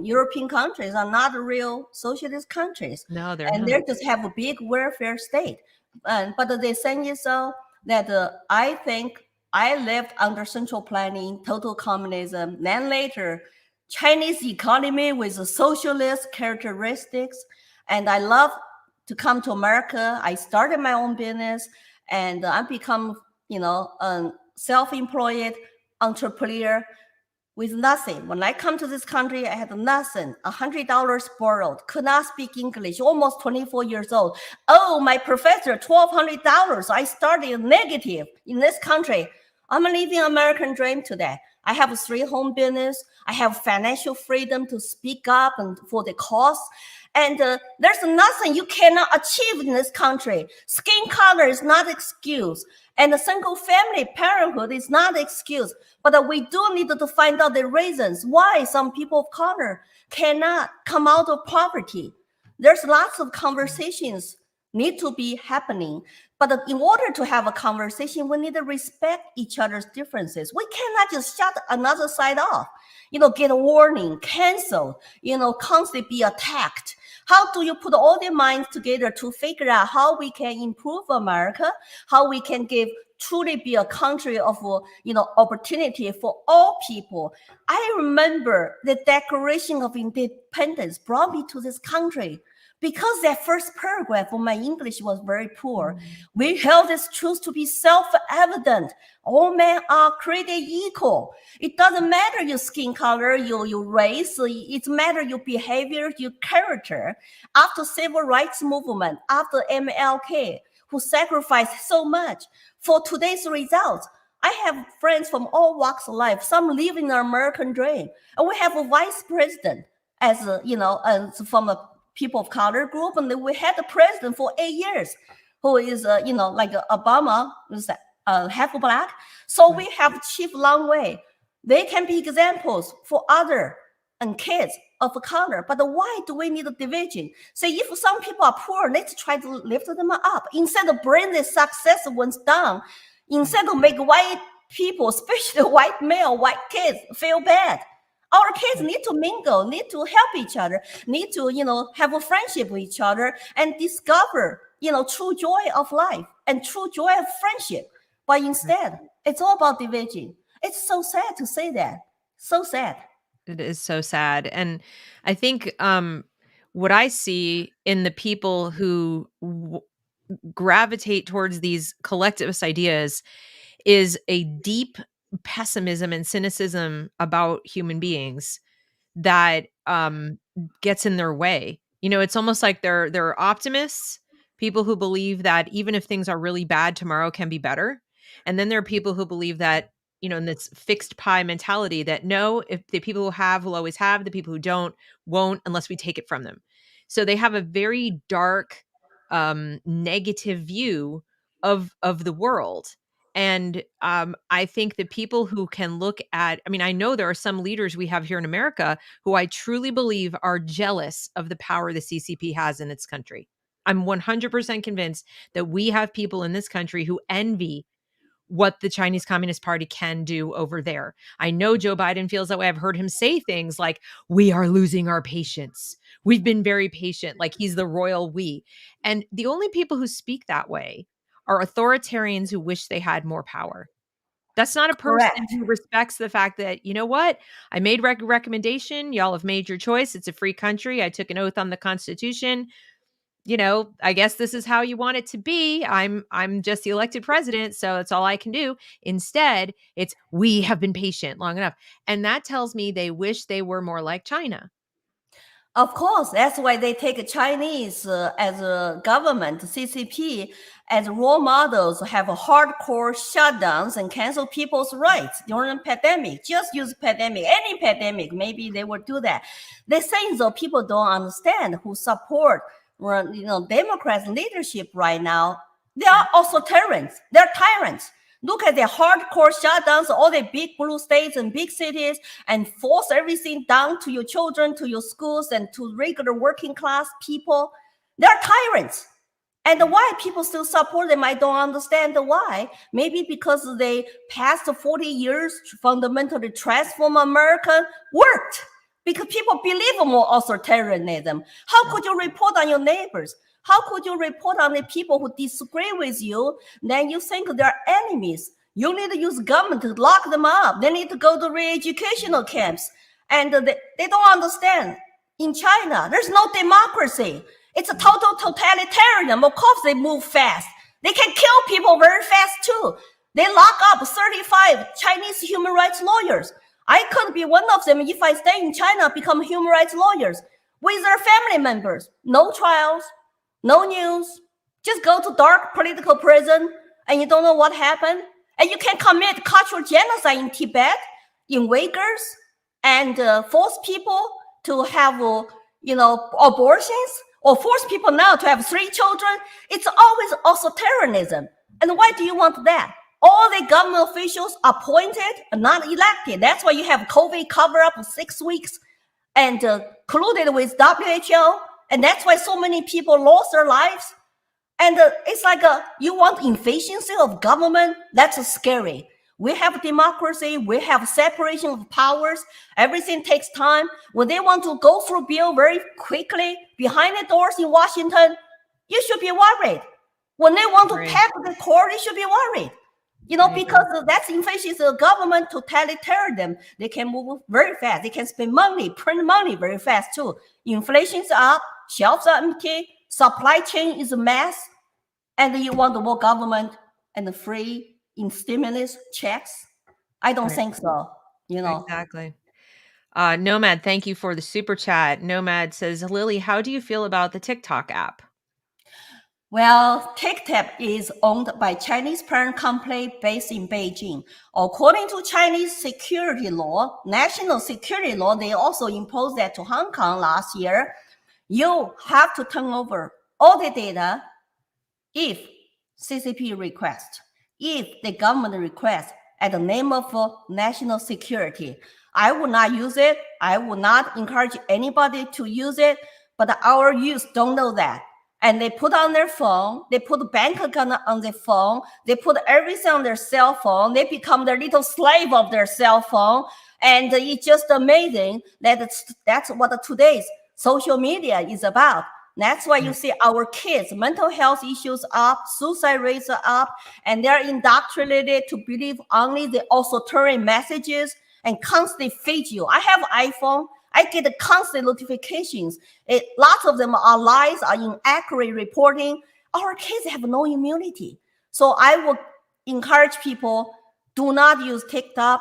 European countries are not real socialist countries, No, they're and not. they just have a big welfare state. But the thing is, that I think I lived under central planning, total communism. Then later, Chinese economy with socialist characteristics, and I love to come to America. I started my own business, and I become, a self-employed entrepreneur with nothing. When I come to this country, I had nothing, $100 borrowed, could not speak English, almost 24 years old. Oh, my professor, $1,200. I started negative in this country. I'm living American dream today. I have 3 home business. I have financial freedom to speak up and for the cause. And there's nothing you cannot achieve in this country. Skin color is not excuse. And the single family parenthood is not excuse. But we do need to find out the reasons why some people of color cannot come out of poverty. There's lots of conversations need to be happening. But in order to have a conversation, we need to respect each other's differences. We cannot just shut another side off, get a warning, cancel, constantly be attacked. How do you put all the minds together to figure out how we can improve America, how we can truly be a country of opportunity for all people? I remember the Declaration of Independence brought me to this country because that first paragraph of my English was very poor. We held this truth to be self-evident. All men are created equal. It doesn't matter your skin color, your race. It matters your behavior, your character. After civil rights movement, after MLK, who sacrificed so much for today's results, I have friends from all walks of life. Some live in the American dream, and we have a vice president as from a people of color group, and then we had the president for 8 years, who is like Obama, is half black. So we have achieved a long way. They can be examples for other and kids of color. But why do we need a division? Say if some people are poor, let's try to lift them up instead of bring the success ones down. Instead of make white people, especially white male, white kids, feel bad. Our kids need to mingle, need to help each other, need to, have a friendship with each other and discover, true joy of life and true joy of friendship. But instead, it's all about division. It's so sad to say that. So sad. It is so sad. And I think what I see in the people who gravitate towards these collectivist ideas is a deep pessimism and cynicism about human beings that gets in their way. It's almost like they're optimists, people who believe that even if things are really bad, tomorrow can be better. And then there are people who believe that, in this fixed pie mentality that no, if the people who have will always have, the people who don't won't unless we take it from them. So they have a very dark, negative view of the world. And I think that people who can look at, I mean, I know there are some leaders we have here in America who I truly believe are jealous of the power the CCP has in its country. I'm 100% convinced that we have people in this country who envy what the Chinese Communist Party can do over there. I know Joe Biden feels that way. I've heard him say things like, we are losing our patience. We've been very patient, like he's the royal we. And the only people who speak that way are authoritarians who wish they had more power. That's not a person Correct. who respects the fact that, you know what? I made recommendation. Y'all have made your choice. It's a free country. I took an oath on the Constitution. I guess this is how you want it to be. I'm just the elected president, so that's all I can do. Instead, it's we have been patient long enough. And that tells me they wish they were more like China. Of course, that's why they take Chinese as a government, CCP, as role models, have a hardcore shutdowns and cancel people's rights during a pandemic. Just use pandemic, any pandemic, maybe they would do that. They say though people don't understand who support, Democrats leadership right now. They are also tyrants. They're tyrants. Look at the hardcore shutdowns, all the big blue states and big cities, and force everything down to your children, to your schools, and to regular working class people. They're tyrants. And why people still support them, I don't understand why. Maybe because they past 40 years fundamentally transform America worked. Because people believe more authoritarianism. How could you report on your neighbors? How could you report on the people who disagree with you? Then you think they're enemies. You need to use government to lock them up. They need to go to re-educational camps. And they don't understand. In China, there's no democracy. It's a total totalitarian. Of course, they move fast. They can kill people very fast too. They lock up 35 Chinese human rights lawyers. I could be one of them if I stay in China, become human rights lawyers with their family members. No trials. No news. Just go to dark political prison and you don't know what happened. And you can commit cultural genocide in Tibet, in Uyghurs, and force people to have, abortions, or force people now to have 3 children. It's always authoritarianism. And why do you want that? All the government officials appointed and not elected. That's why you have COVID cover up for 6 weeks and colluded with WHO. And that's why so many people lost their lives. And it's like you want efficiency of government? That's scary. We have democracy. We have separation of powers. Everything takes time. When they want to go through bill very quickly behind the doors in Washington, you should be worried. When they want to pack the court, you should be worried. Because that's efficiency of government totalitarian. They can move very fast. They can spend money, print money very fast too. Inflation's up, shelves are empty, supply chain is a mess, and you want more government and free in stimulus checks? I don't think so. Exactly. Nomad, thank you for the super chat. Nomad says, Lily, how do you feel about the TikTok app? Well, TikTok is owned by Chinese parent company based in Beijing. According to Chinese security law, national security law, they also imposed that to Hong Kong last year. You have to turn over all the data if CCP request, if the government requests at the name of national security. I would not use it. I would not encourage anybody to use it, but our youth don't know that. And they put on their phone, they put bank account on their phone, they put everything on their cell phone, they become their little slave of their cell phone. And it's just amazing that that's what today's social media is about. That's why you see our kids, mental health issues up, suicide rates are up, and they're indoctrinated to believe only the authoritarian messages and constantly feed you. I have an iPhone. I get constant notifications. Lots of them are lies, are inaccurate reporting. Our kids have no immunity. So I would encourage people, do not use TikTok,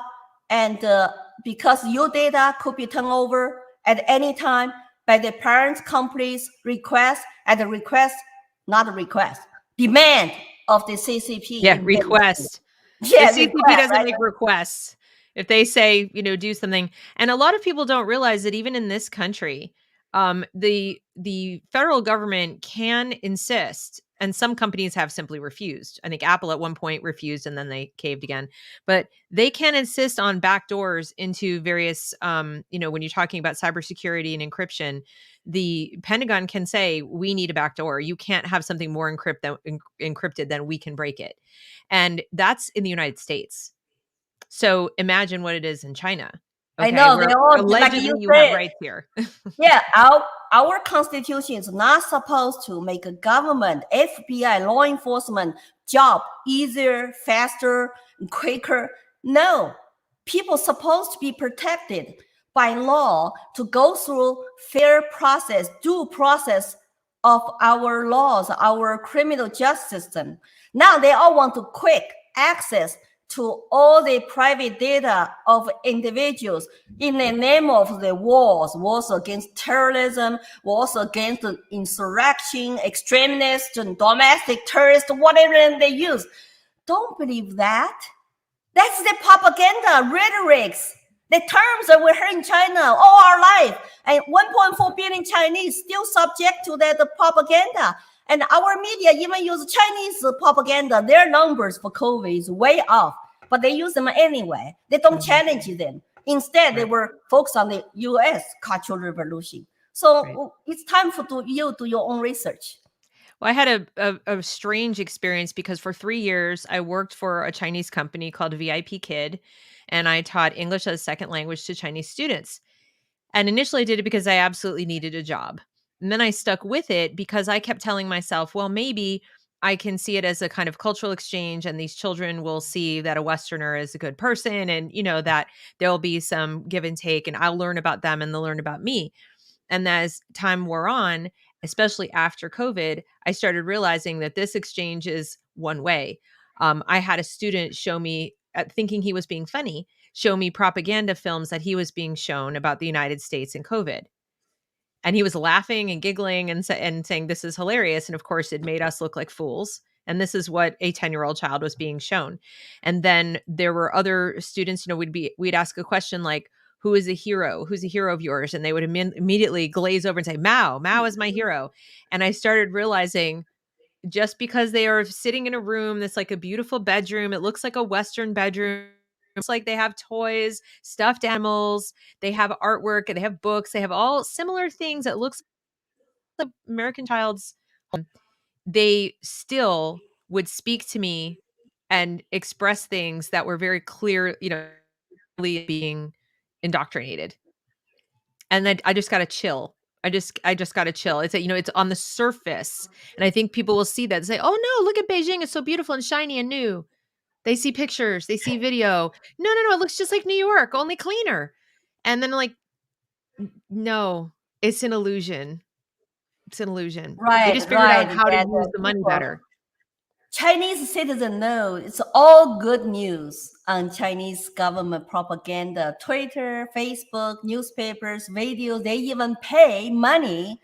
and because your data could be turned over at any time by the parents' company's request, at the request, not a request, demand of the CCP. Yeah, request. Yeah, CCP request, doesn't right? make requests. If they say, do something. And a lot of people don't realize that even in this country, the federal government can insist, and some companies have simply refused. I think Apple at one point refused and then they caved again. But they can insist on backdoors into various, when you're talking about cybersecurity and encryption, the Pentagon can say, we need a backdoor. You can't have something more encrypted than we can break it. And that's in the United States. So imagine what it is in China. I Okay, know they where all, like allegedly you you have said. rights here. Yeah, our constitution is not supposed to make a government, FBI, law enforcement job easier, faster, quicker. No, people supposed to be protected by law to go through fair process, due process of our laws, our criminal justice system. Now they all want to quick access to all the private data of individuals in the name of the wars against terrorism, wars against insurrection, extremists, and domestic terrorists, whatever they use. Don't believe that. That's the propaganda, rhetorics, the terms that we heard in China all our life. And 1.4 billion Chinese still subject to that propaganda. And our media even use Chinese propaganda. Their numbers for COVID is way off, but they use them anyway. They don't challenge them. Instead, they were focused on the US Cultural Revolution. So it's time for you to do your own research. Well, I had a strange experience because for 3 years, I worked for a Chinese company called VIP Kid, and I taught English as a second language to Chinese students. And initially, I did it because I absolutely needed a job. And then I stuck with it because I kept telling myself, well, maybe I can see it as a kind of cultural exchange, and these children will see that a Westerner is a good person, and, that there'll be some give and take, and I'll learn about them and they'll learn about me. And as time wore on, especially after COVID, I started realizing that this exchange is one way. I had a student show me, thinking he was being funny, show me propaganda films that he was being shown about the United States and COVID. And he was laughing and giggling and saying, this is hilarious. And of course, it made us look like fools. And this is what a 10-year-old child was being shown. And then there were other students, we'd ask a question like, who is a hero? Who's a hero of yours? And they would immediately glaze over and say, Mao. Mao is my hero. And I started realizing, just because they are sitting in a room that's like a beautiful bedroom, it looks like a Western bedroom. It's like they have toys, stuffed animals, they have artwork, and they have books, they have all similar things that looks like American child's home. They still would speak to me and express things that were very clear, being indoctrinated. And then I just got to chill. I just got to chill. It's it's on the surface. And I think people will see that and say, "Oh no, look at Beijing. It's so beautiful and shiny and new." They see pictures, they see video. No, no, no, it looks just like New York, only cleaner. And then like, no, it's an illusion. It's an illusion. They just figured out Right. how to That use the money people, better. Chinese citizens know it's all good news on Chinese government propaganda, Twitter, Facebook, newspapers, videos. They even pay money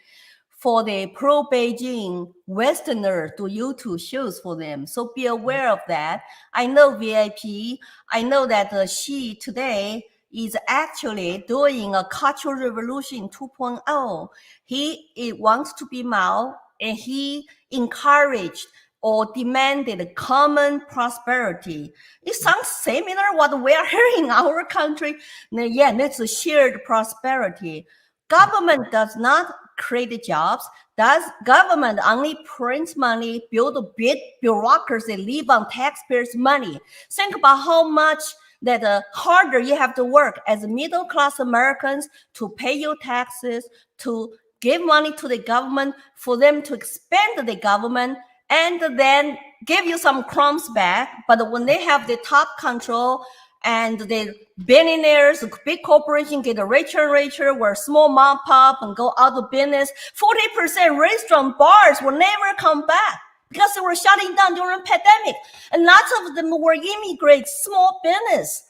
for the pro-Beijing Westerner to YouTube shows for them. So be aware of that. I know VIP. I know that she today is actually doing a cultural revolution 2.0. He wants to be Mao, and he encouraged or demanded common prosperity. It sounds similar what we are hearing in our country. Yeah, it's a shared prosperity. Government does not create jobs. Does government only print money, build a big bureaucracy, live on taxpayers' money? Think about how much that harder you have to work as middle class Americans to pay your taxes, to give money to the government, for them to expand the government, and then give you some crumbs back. But when they have the top control and the billionaires, big corporations get richer and richer, where small mom pop and go out of business, 40% restaurant bars will never come back because they were shutting down during pandemic. And lots of them were immigrants, small business.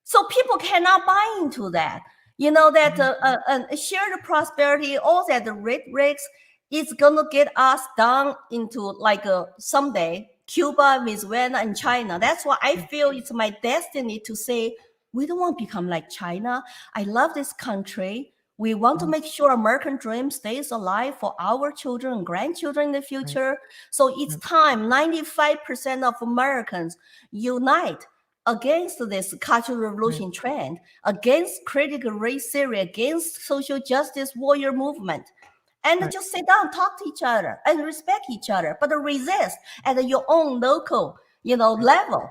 So people cannot buy into that. You know, that shared prosperity, all that the rhetorics is going to get us down into like someday Cuba, Venezuela, and China. That's why I feel it's my destiny to say, we don't want to become like China. I love this country. We want to make sure American dream stays alive for our children and grandchildren in the future. So it's time 95% of Americans unite against this cultural revolution trend, against critical race theory, against social justice warrior movement. And just sit down, talk to each other, and respect each other, but resist at your own local, level.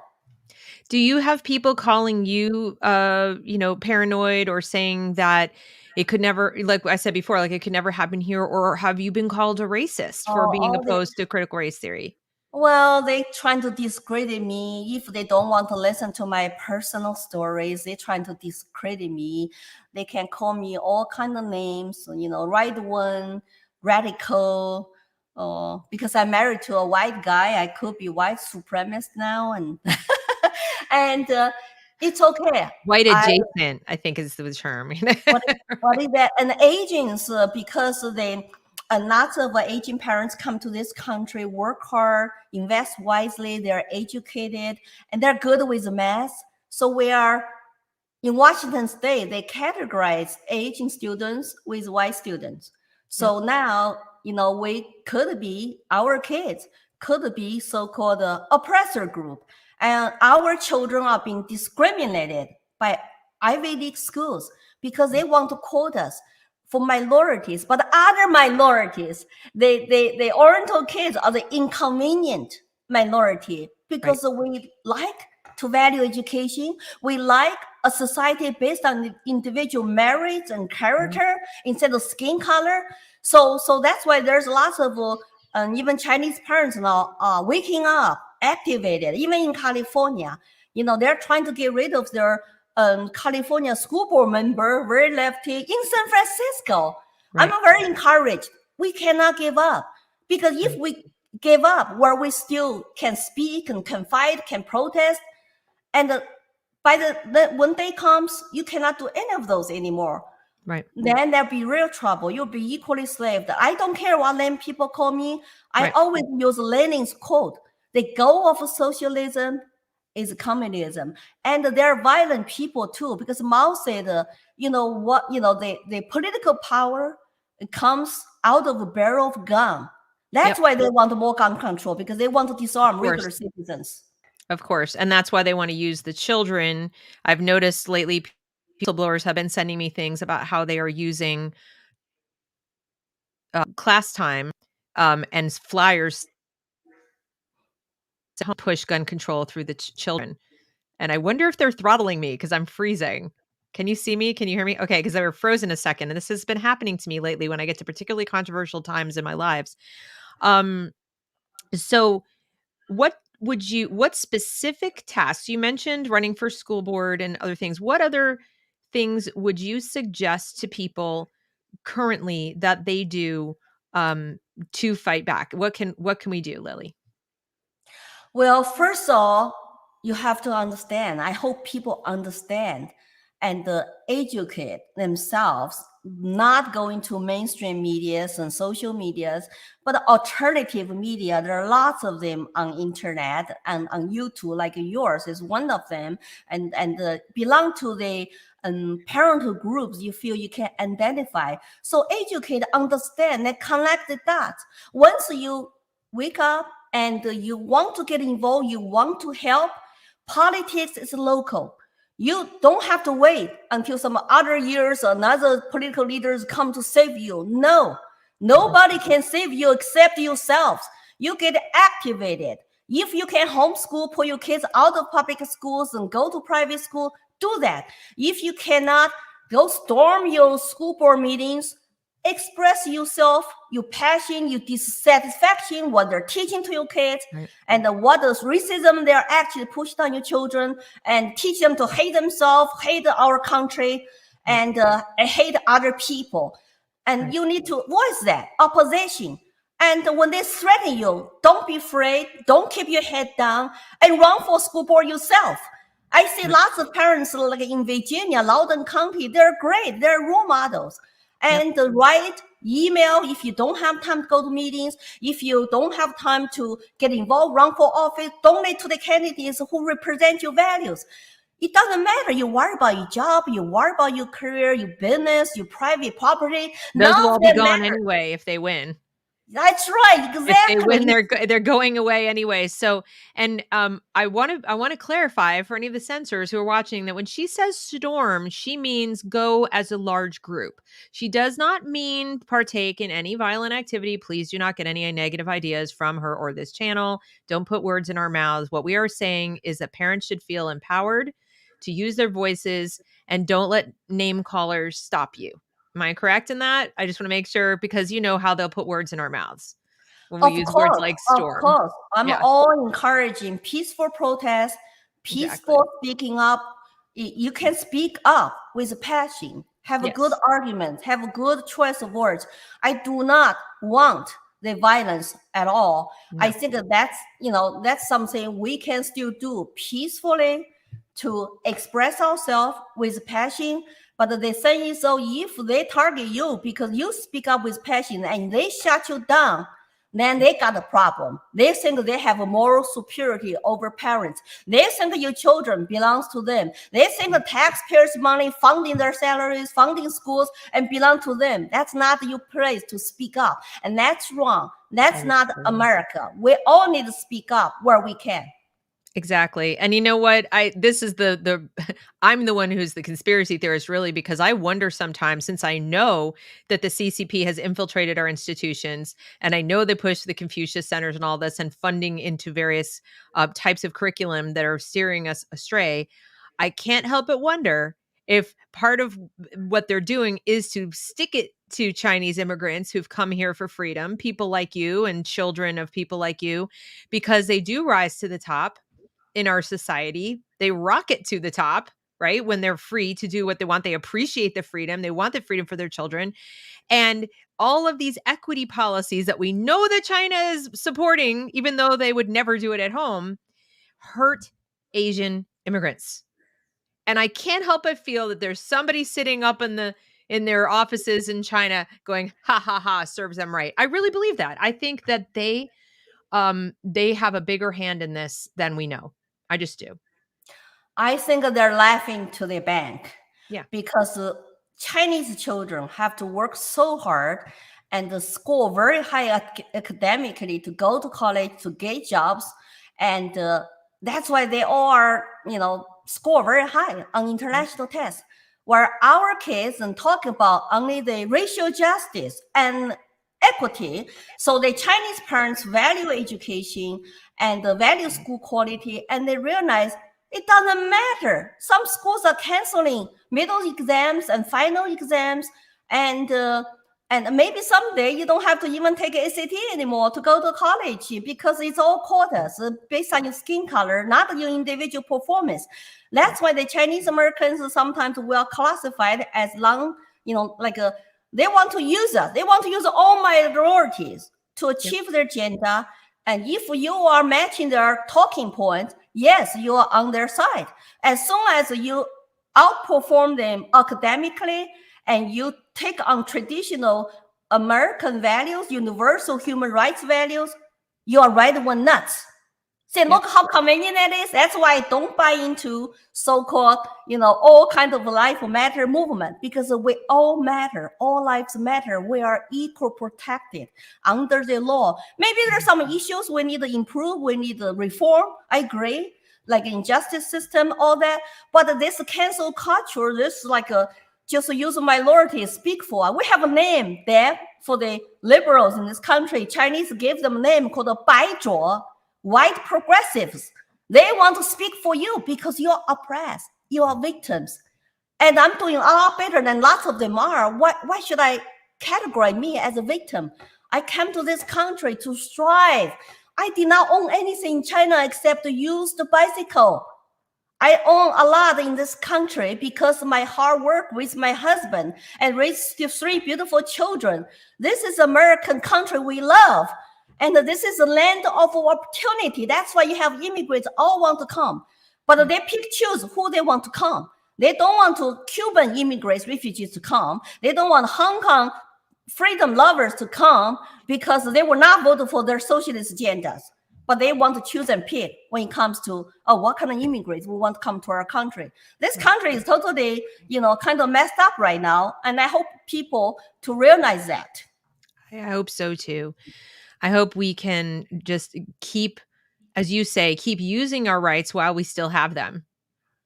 Do you have people calling you, paranoid or saying that it could never, like I said before, like it could never happen here? Or have you been called a racist for being All the opposed to critical race theory? Well, they trying to discredit me. If they don't want to listen to my personal stories, they trying to discredit me. They can call me all kind of names, right one, radical. Because I'm married to a white guy, I could be white supremacist now, and and it's okay. White adjacent, I think is the term. What is that? And Asians, because they lots of Asian parents come to this country, work hard, invest wisely, they're educated, and they're good with math. So we are in Washington State, they categorize Asian students with white students. So now, we could be, our kids could be so-called oppressor group. And our children are being discriminated by Ivy League schools because they want to quote us for minorities, but other minorities, the Oriental kids are the inconvenient minority because we like to value education. We like a society based on individual merits and character instead of skin color. So that's why there's lots of even Chinese parents now are waking up, activated. Even in California, they're trying to get rid of their California school board member, very lefty, in San Francisco. I'm very encouraged. We cannot give up, because if we give up where we still can speak and can fight, can protest, and by when day comes, you cannot do any of those anymore. Then there'll be real trouble. You'll be equally slaved. I don't care what name people call me. I always use Lenin's quote: "The goal of socialism is communism." And they're violent people too, because Mao said, the political power comes out of a barrel of gun. That's why they want more gun control, because they want to disarm regular citizens. Of course. And that's why they want to use the children. I've noticed lately whistleblowers have been sending me things about how they are using class time and flyers to help push gun control through the children. And I wonder if they're throttling me because I'm freezing. Can you see me? Can you hear me? Okay, because they were frozen a second. And this has been happening to me lately when I get to particularly controversial times in my lives. So what specific tasks, you mentioned running for school board and other things, what other things would you suggest to people currently that they do to fight back? What can we do, Lily? Well, first of all, you have to understand, I hope people understand and educate themselves, not going to mainstream medias and social medias, but alternative media. There are lots of them on internet and on YouTube, like yours is one of them, and belong to the parental groups you feel you can identify. So educate, understand, and connect the dots. Once you wake up and you want to get involved, you want to help, politics is local. You don't have to wait until some other years or another political leaders come to save you. No, nobody can save you except yourselves. You get activated. If you can homeschool, pull your kids out of public schools and go to private school, do that. If you cannot, go storm your school board meetings, express yourself, your passion, your dissatisfaction, what they're teaching to your kids, and what is racism they're actually pushed on your children, and teach them to hate themselves, hate our country, and hate other people. And you need to voice that opposition. And when they threaten you, don't be afraid, don't keep your head down, and run for school board yourself. I see lots of parents, like in Virginia, Loudoun County, they're great, they're role models. And write email, if you don't have time to go to meetings, if you don't have time to get involved, run for office, donate to the candidates who represent your values. It doesn't matter. You worry about your job, you worry about your career, your business, your private property. Those will all be gone matter. anyway if they win. That's right, exactly. If they win, they're going away anyway. So, and I want to clarify for any of the censors who are watching that when she says storm, she means go as a large group. She does not mean partake in any violent activity. Please do not get any negative ideas from her or this channel. Don't put words in our mouths. What we are saying is that parents should feel empowered to use their voices and don't let name callers stop you. Am I correct in that? I just want to make sure, because you know how they'll put words in our mouths when we use words like storm. Of course. I'm all encouraging peaceful protest, peaceful speaking up. You can speak up with passion, have a good argument, have a good choice of words. I do not want the violence at all. No. I think that's something we can still do peacefully to express ourselves with passion. But the thing is, so if they target you because you speak up with passion and they shut you down, then they got a problem. They think they have a moral superiority over parents. They think your children belongs to them. They think the taxpayers' money funding their salaries, funding schools, and belong to them. That's not your place to speak up. And that's wrong. That's not America. We all need to speak up where we can. Exactly. And you know what? This is I'm the one who's the conspiracy theorist, really, because I wonder sometimes, since I know that the CCP has infiltrated our institutions and I know they push the Confucius centers and all this and funding into various types of curriculum that are steering us astray, I can't help but wonder if part of what they're doing is to stick it to Chinese immigrants who've come here for freedom, people like you and children of people like you, because they do rise to the top in our society. They rocket to the top, right? When they're free to do what they want. They appreciate the freedom. They want the freedom for their children. And all of these equity policies that we know that China is supporting, even though they would never do it at home, hurt Asian immigrants. And I can't help but feel that there's somebody sitting up in their offices in China going, ha, ha, ha, serves them right. I really believe that. I think that they have a bigger hand in this than we know. I just do. I think they're laughing to the bank. Yeah. Because Chinese children have to work so hard and score very high academically to go to college, to get jobs. And that's why they all are, score very high on international tests. Where our kids talk about only the racial justice and equity. So the Chinese parents value education and value school quality, and they realize it doesn't matter. Some schools are canceling middle exams and final exams, and maybe someday you don't have to even take ACT anymore to go to college because it's all quotas based on your skin color, not your individual performance. That's why the Chinese Americans sometimes were classified as they want to use us. They want to use all minorities to achieve their agenda. And if you are matching their talking points, yes, you are on their side. As soon as you outperform them academically and you take on traditional American values, universal human rights values, you are right one nuts. See, look how convenient that is. That's why I don't buy into so-called, all kind of life matter movement, because we all matter. All lives matter. We are equal protected under the law. Maybe there's some issues we need to improve. We need to reform. I agree, like injustice system, all that. But this cancel culture, this just use minority speak for. We have a name there for the liberals in this country. Chinese gave them a name called the Baizhuo. White progressives, they want to speak for you because you're oppressed, you are victims. And I'm doing a lot better than lots of them are. Why should I categorize me as a victim? I came to this country to strive. I did not own anything in China except a used bicycle. I own a lot in this country because of my hard work with my husband and raised 3 beautiful children. This is American country we love. And this is a land of opportunity. That's why you have immigrants all want to come. But they choose who they want to come. They don't want Cuban immigrants, refugees to come. They don't want Hong Kong freedom lovers to come because they will not vote for their socialist agendas, but they want to choose and pick when it comes to, oh, what kind of immigrants we want to come to our country. This country is totally, kind of messed up right now. And I hope people to realize that. I hope so too. I hope we can just keep, as you say, keep using our rights while we still have them.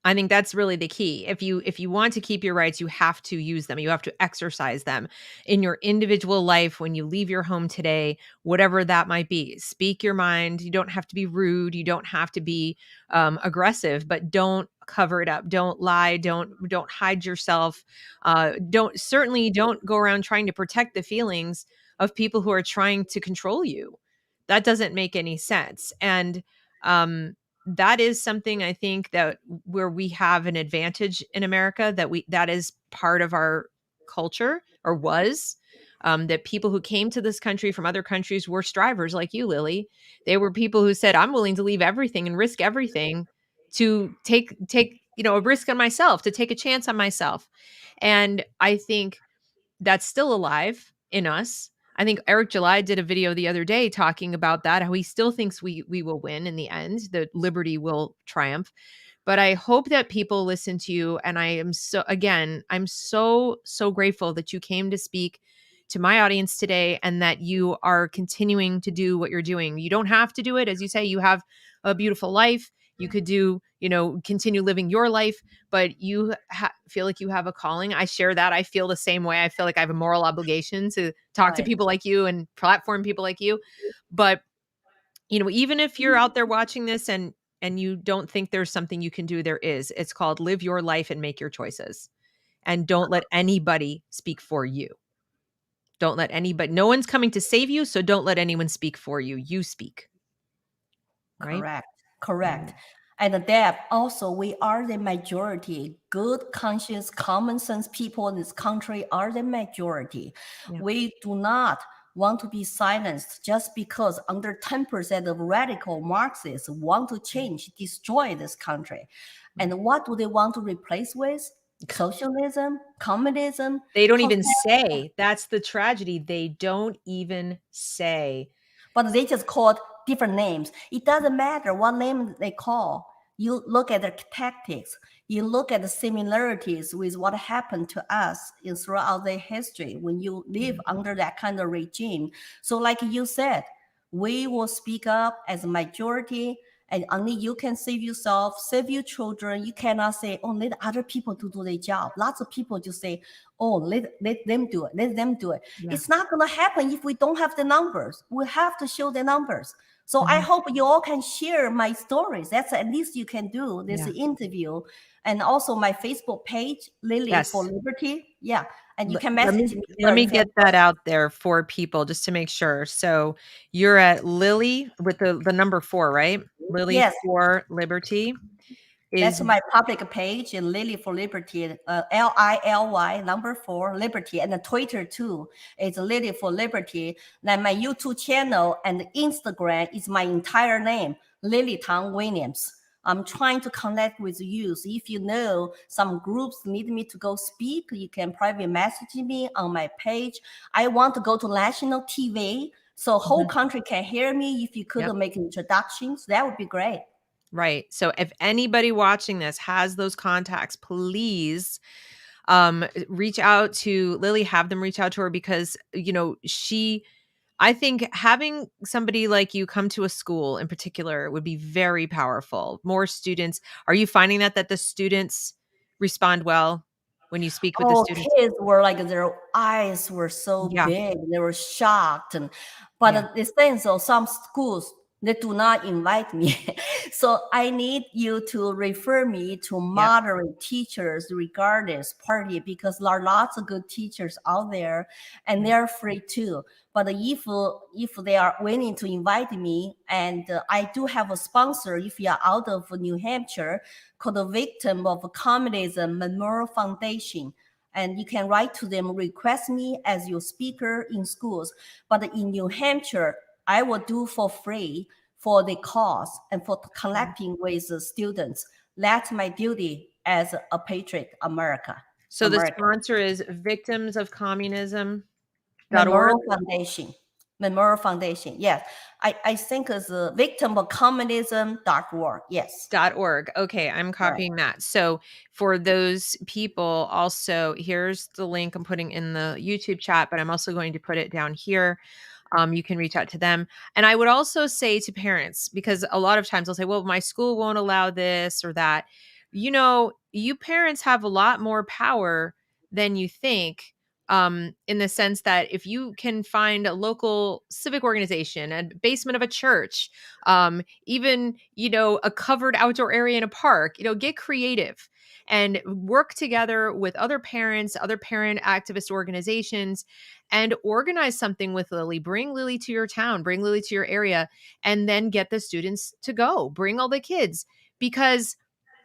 I think that's really the key. If you want to keep your rights, you have to use them. You have to exercise them in your individual life when you leave your home today, whatever that might be. Speak your mind. You don't have to be rude. You don't have to be aggressive, but don't cover it up. Don't lie. Don't hide yourself. Don't go around trying to protect the feelings of people who are trying to control you. That doesn't make any sense. And that is something I think that where we have an advantage in America, that is part of our culture, or was, that people who came to this country from other countries were strivers like you, Lily. They were people who said, I'm willing to leave everything and risk everything to take a risk on myself, to take a chance on myself. And I think that's still alive in us. I think Eric July did a video the other day talking about that, how he still thinks we will win in the end, that liberty will triumph. But I hope that people listen to you. And I'm so grateful that you came to speak to my audience today, and that you are continuing to do what you're doing. You don't have to do it. As you say, you have a beautiful life. You could continue living your life, but you feel like you have a calling. I share that. I feel the same way. I feel like I have a moral obligation to talk to Right. people like you and platform people like you. But, even if you're out there watching this and you don't think there's something you can do, there is. It's called live your life and make your choices. And don't let anybody speak for you. Don't let anybody, no one's coming to save you, so don't let anyone speak for you. You speak. Right? Correct. And that also, we are the majority. Good, conscious, common sense people in this country are the majority. Yeah. We do not want to be silenced just because under 10% of radical Marxists want to change, destroy this country. And what do they want to replace with? Socialism, communism. They don't even say. That's the tragedy. They don't even say. But they just called different names. It doesn't matter what name they call. You look at the tactics. You look at the similarities with what happened to us throughout the history when you live under that kind of regime. So like you said, we will speak up as a majority, and only you can save yourself, save your children. You cannot say, oh, let other people to do their job. Lots of people just say, oh, let them do it. Let them do it. Yeah. It's not going to happen if we don't have the numbers. We have to show the numbers. So I hope you all can share my stories. That's at least you can do this interview. And also my Facebook page, Lily for Liberty. Yeah. And you can message me. Let me get that out there for people just to make sure. So you're at Lily with the number 4, right? Lily for Liberty. That's my public page, and Lily for Liberty, LILY number 4 Liberty, and the Twitter too. It's Lily for Liberty. Then my YouTube channel and Instagram is my entire name, Lily Tang Williams. I'm trying to connect with you. So if you know some groups need me to go speak, you can private message me on my page. I want to go to national TV so whole country can hear me. If you could make introductions, that would be great. Right. So if anybody watching this has those contacts, please reach out to Lily, have them reach out to her, because, I think having somebody like you come to a school in particular would be very powerful. More students. Are you finding that the students respond well when you speak with the students? Kids were like, their eyes were so big. They were shocked. But the thing is, some schools, they do not invite me. So I need you to refer me to moderate teachers regardless party, because there are lots of good teachers out there and they're free too. But if they are willing to invite me, and I do have a sponsor, if you are out of New Hampshire, called the Victim of Communism Memorial Foundation. And you can write to them, request me as your speaker in schools. But in New Hampshire, I will do for free for the cause and for collecting with the students. That's my duty as a patriot, America. So the sponsor is Victims of Communism. .org. Memorial Foundation. Memorial Foundation. Yes. I think it's a victim of communism.org. Yes. .org. Okay, I'm Right. copying that. So for those people, also, here's the link I'm putting in the YouTube chat, but I'm also going to put it down here. You can reach out to them. And I would also say to parents, because a lot of times they'll say, well, my school won't allow this or that. You parents have a lot more power than you think. In the sense that if you can find a local civic organization, a basement of a church, even, a covered outdoor area in a park, get creative and work together with other parents, other parent activist organizations, and organize something with Lily. Bring Lily to your town, bring Lily to your area, and then get the students to go. Bring all the kids, because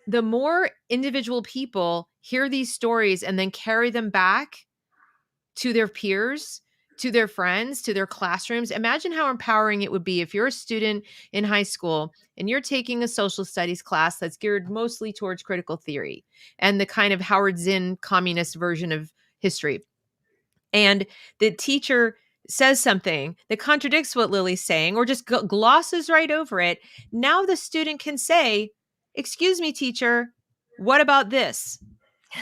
the more individual people hear these stories and then carry them back to their peers, to their friends, to their classrooms. Imagine how empowering it would be if you're a student in high school and you're taking a social studies class that's geared mostly towards critical theory and the kind of Howard Zinn communist version of history. And the teacher says something that contradicts what Lily's saying or just glosses right over it. Now the student can say, "Excuse me, teacher, what about this?"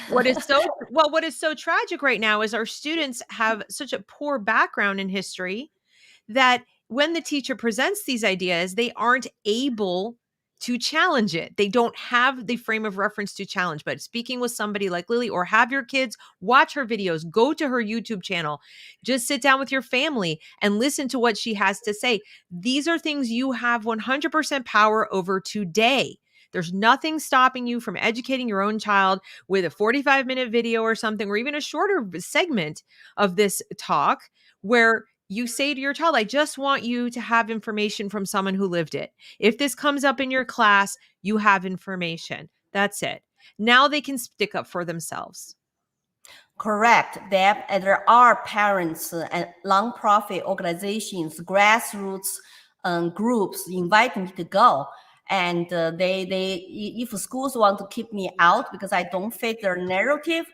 What is so tragic right now is our students have such a poor background in history that when the teacher presents these ideas, they aren't able to challenge it. They don't have the frame of reference to challenge. But speaking with somebody like Lily, or have your kids watch her videos, go to her YouTube channel, just sit down with your family and listen to what she has to say. These are things you have 100% power over today. There's nothing stopping you from educating your own child with a 45-minute video or something, or even a shorter segment of this talk where you say to your child, I just want you to have information from someone who lived it. If this comes up in your class, you have information. That's it. Now they can stick up for themselves. Correct, Deb. And there are parents and nonprofit organizations, grassroots groups inviting me to go. And if schools want to keep me out because I don't fit their narrative,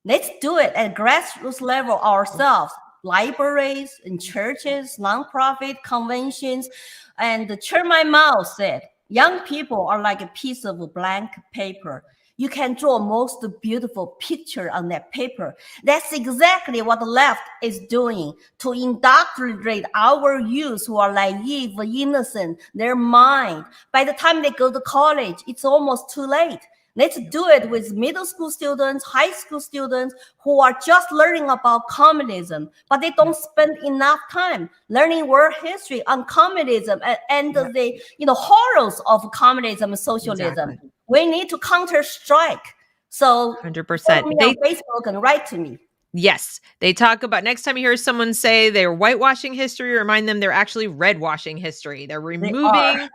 let's do it at grassroots level ourselves. Libraries and churches, nonprofit conventions. And Chairman Mao said, young people are like a piece of blank paper. You can draw most beautiful picture on that paper. That's exactly what the left is doing to indoctrinate our youth who are naive, innocent, their mind. By the time they go to college, it's almost too late. Let's do it with middle school students, high school students who are just learning about communism, but they don't spend enough time learning world history on communism and the horrors of communism and socialism. Exactly. We need to counter strike. So 100%. follow me on Facebook and write to me. Yes. They talk about, next time you hear someone say they're whitewashing history, remind them they're actually redwashing history. They're removing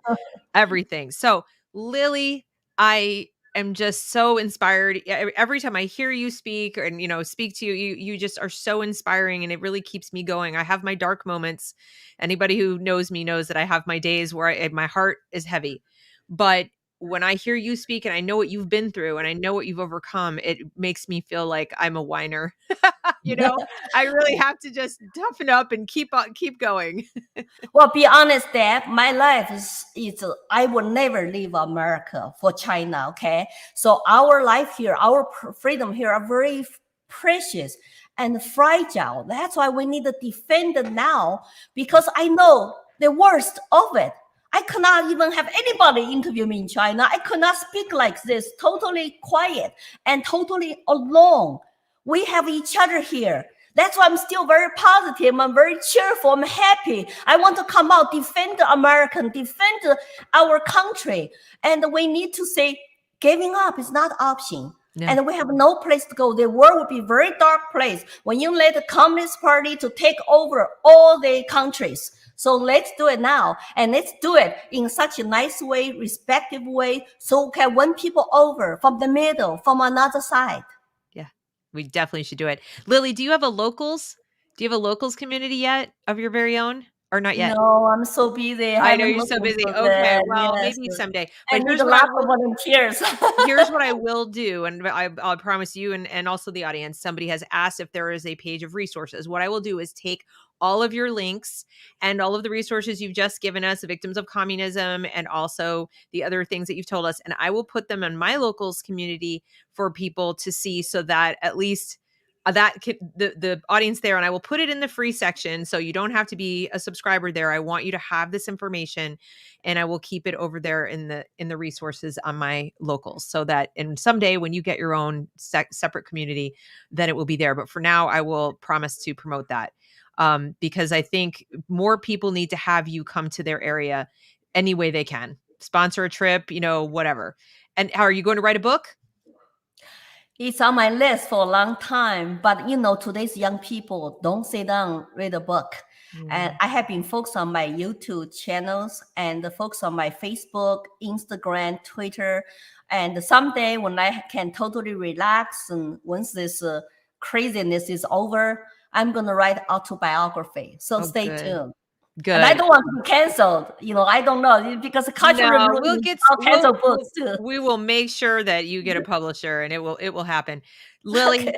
everything. So Lily, I am just so inspired every time I hear you speak and speak to you. You just are so inspiring, and it really keeps me going. I have my dark moments. Anybody who knows me knows that I have my days where my heart is heavy. But when I hear you speak and I know what you've been through and I know what you've overcome, it makes me feel like I'm a whiner. I really have to just toughen up and keep going. Well, be honest, Dad, my life is I will never leave America for China, okay? So our life here, our freedom here are very precious and fragile. That's why we need to defend it now, because I know the worst of it. I could not even have anybody interview me in China. I could not speak like this, totally quiet and totally alone. We have each other here. That's why I'm still very positive. I'm very cheerful. I'm happy. I want to come out, defend the American, defend our country. And we need to say, giving up is not an option. No. And we have no place to go. The world will be a very dark place when you let the Communist Party to take over all the countries. So let's do it now. And let's do it in such a nice way, respectful way, so we can win people over from the middle, from another side. Yeah, we definitely should do it. Lily, do you have a locals? Do you have a locals community yet of your very own? or not yet? No, I'm so busy. I I know haven't you're looked so busy. into Okay, that. well, Yes. maybe someday. I But need a lot of volunteers. here's what I will do, and I'll promise you and also the audience, somebody has asked if there is a page of resources. What I will do is take all of your links and all of the resources you've just given us, victims of communism, and also the other things that you've told us, and I will put them in my locals community for people to see, so that at least the audience there, and I will put it in the free section, so you don't have to be a subscriber there. I want you to have this information, and I will keep it over there in the resources on my locals, so that and someday when you get your own separate community, then it will be there. But for now, I will promise to promote that, because I think more people need to have you come to their area any way they can. Sponsor a trip, whatever. And how are you going to write a book? It's on my list for a long time, but today's young people don't sit down, read a book. And I have been focused on my YouTube channels and focused on my Facebook, Instagram, Twitter. And someday when I can totally relax and once this craziness is over, I'm going to write autobiography. So stay tuned. Good. And I don't want to be canceled. I don't know, because the cultural revolution, I'll cancel books too. We will make sure that you get a publisher, and it will happen. Lily, okay.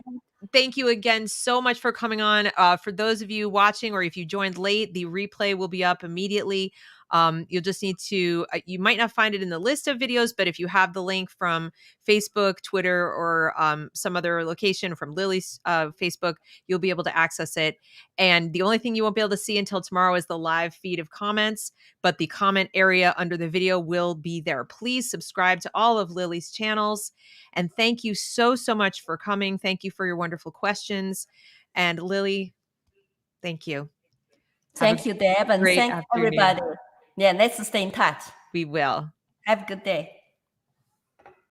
Thank you again so much for coming on. For those of you watching, or if you joined late, the replay will be up immediately. You'll just need to, you might not find it in the list of videos, but if you have the link from Facebook, Twitter, or some other location from Lily's Facebook, you'll be able to access it. And the only thing you won't be able to see until tomorrow is the live feed of comments, but the comment area under the video will be there. Please subscribe to all of Lily's channels. And thank you so, so much for coming. Thank you for your wonderful questions. And Lily, thank you. Thank you, Deb, and thank everybody. Yeah, let's stay in touch. We will. Have a good day.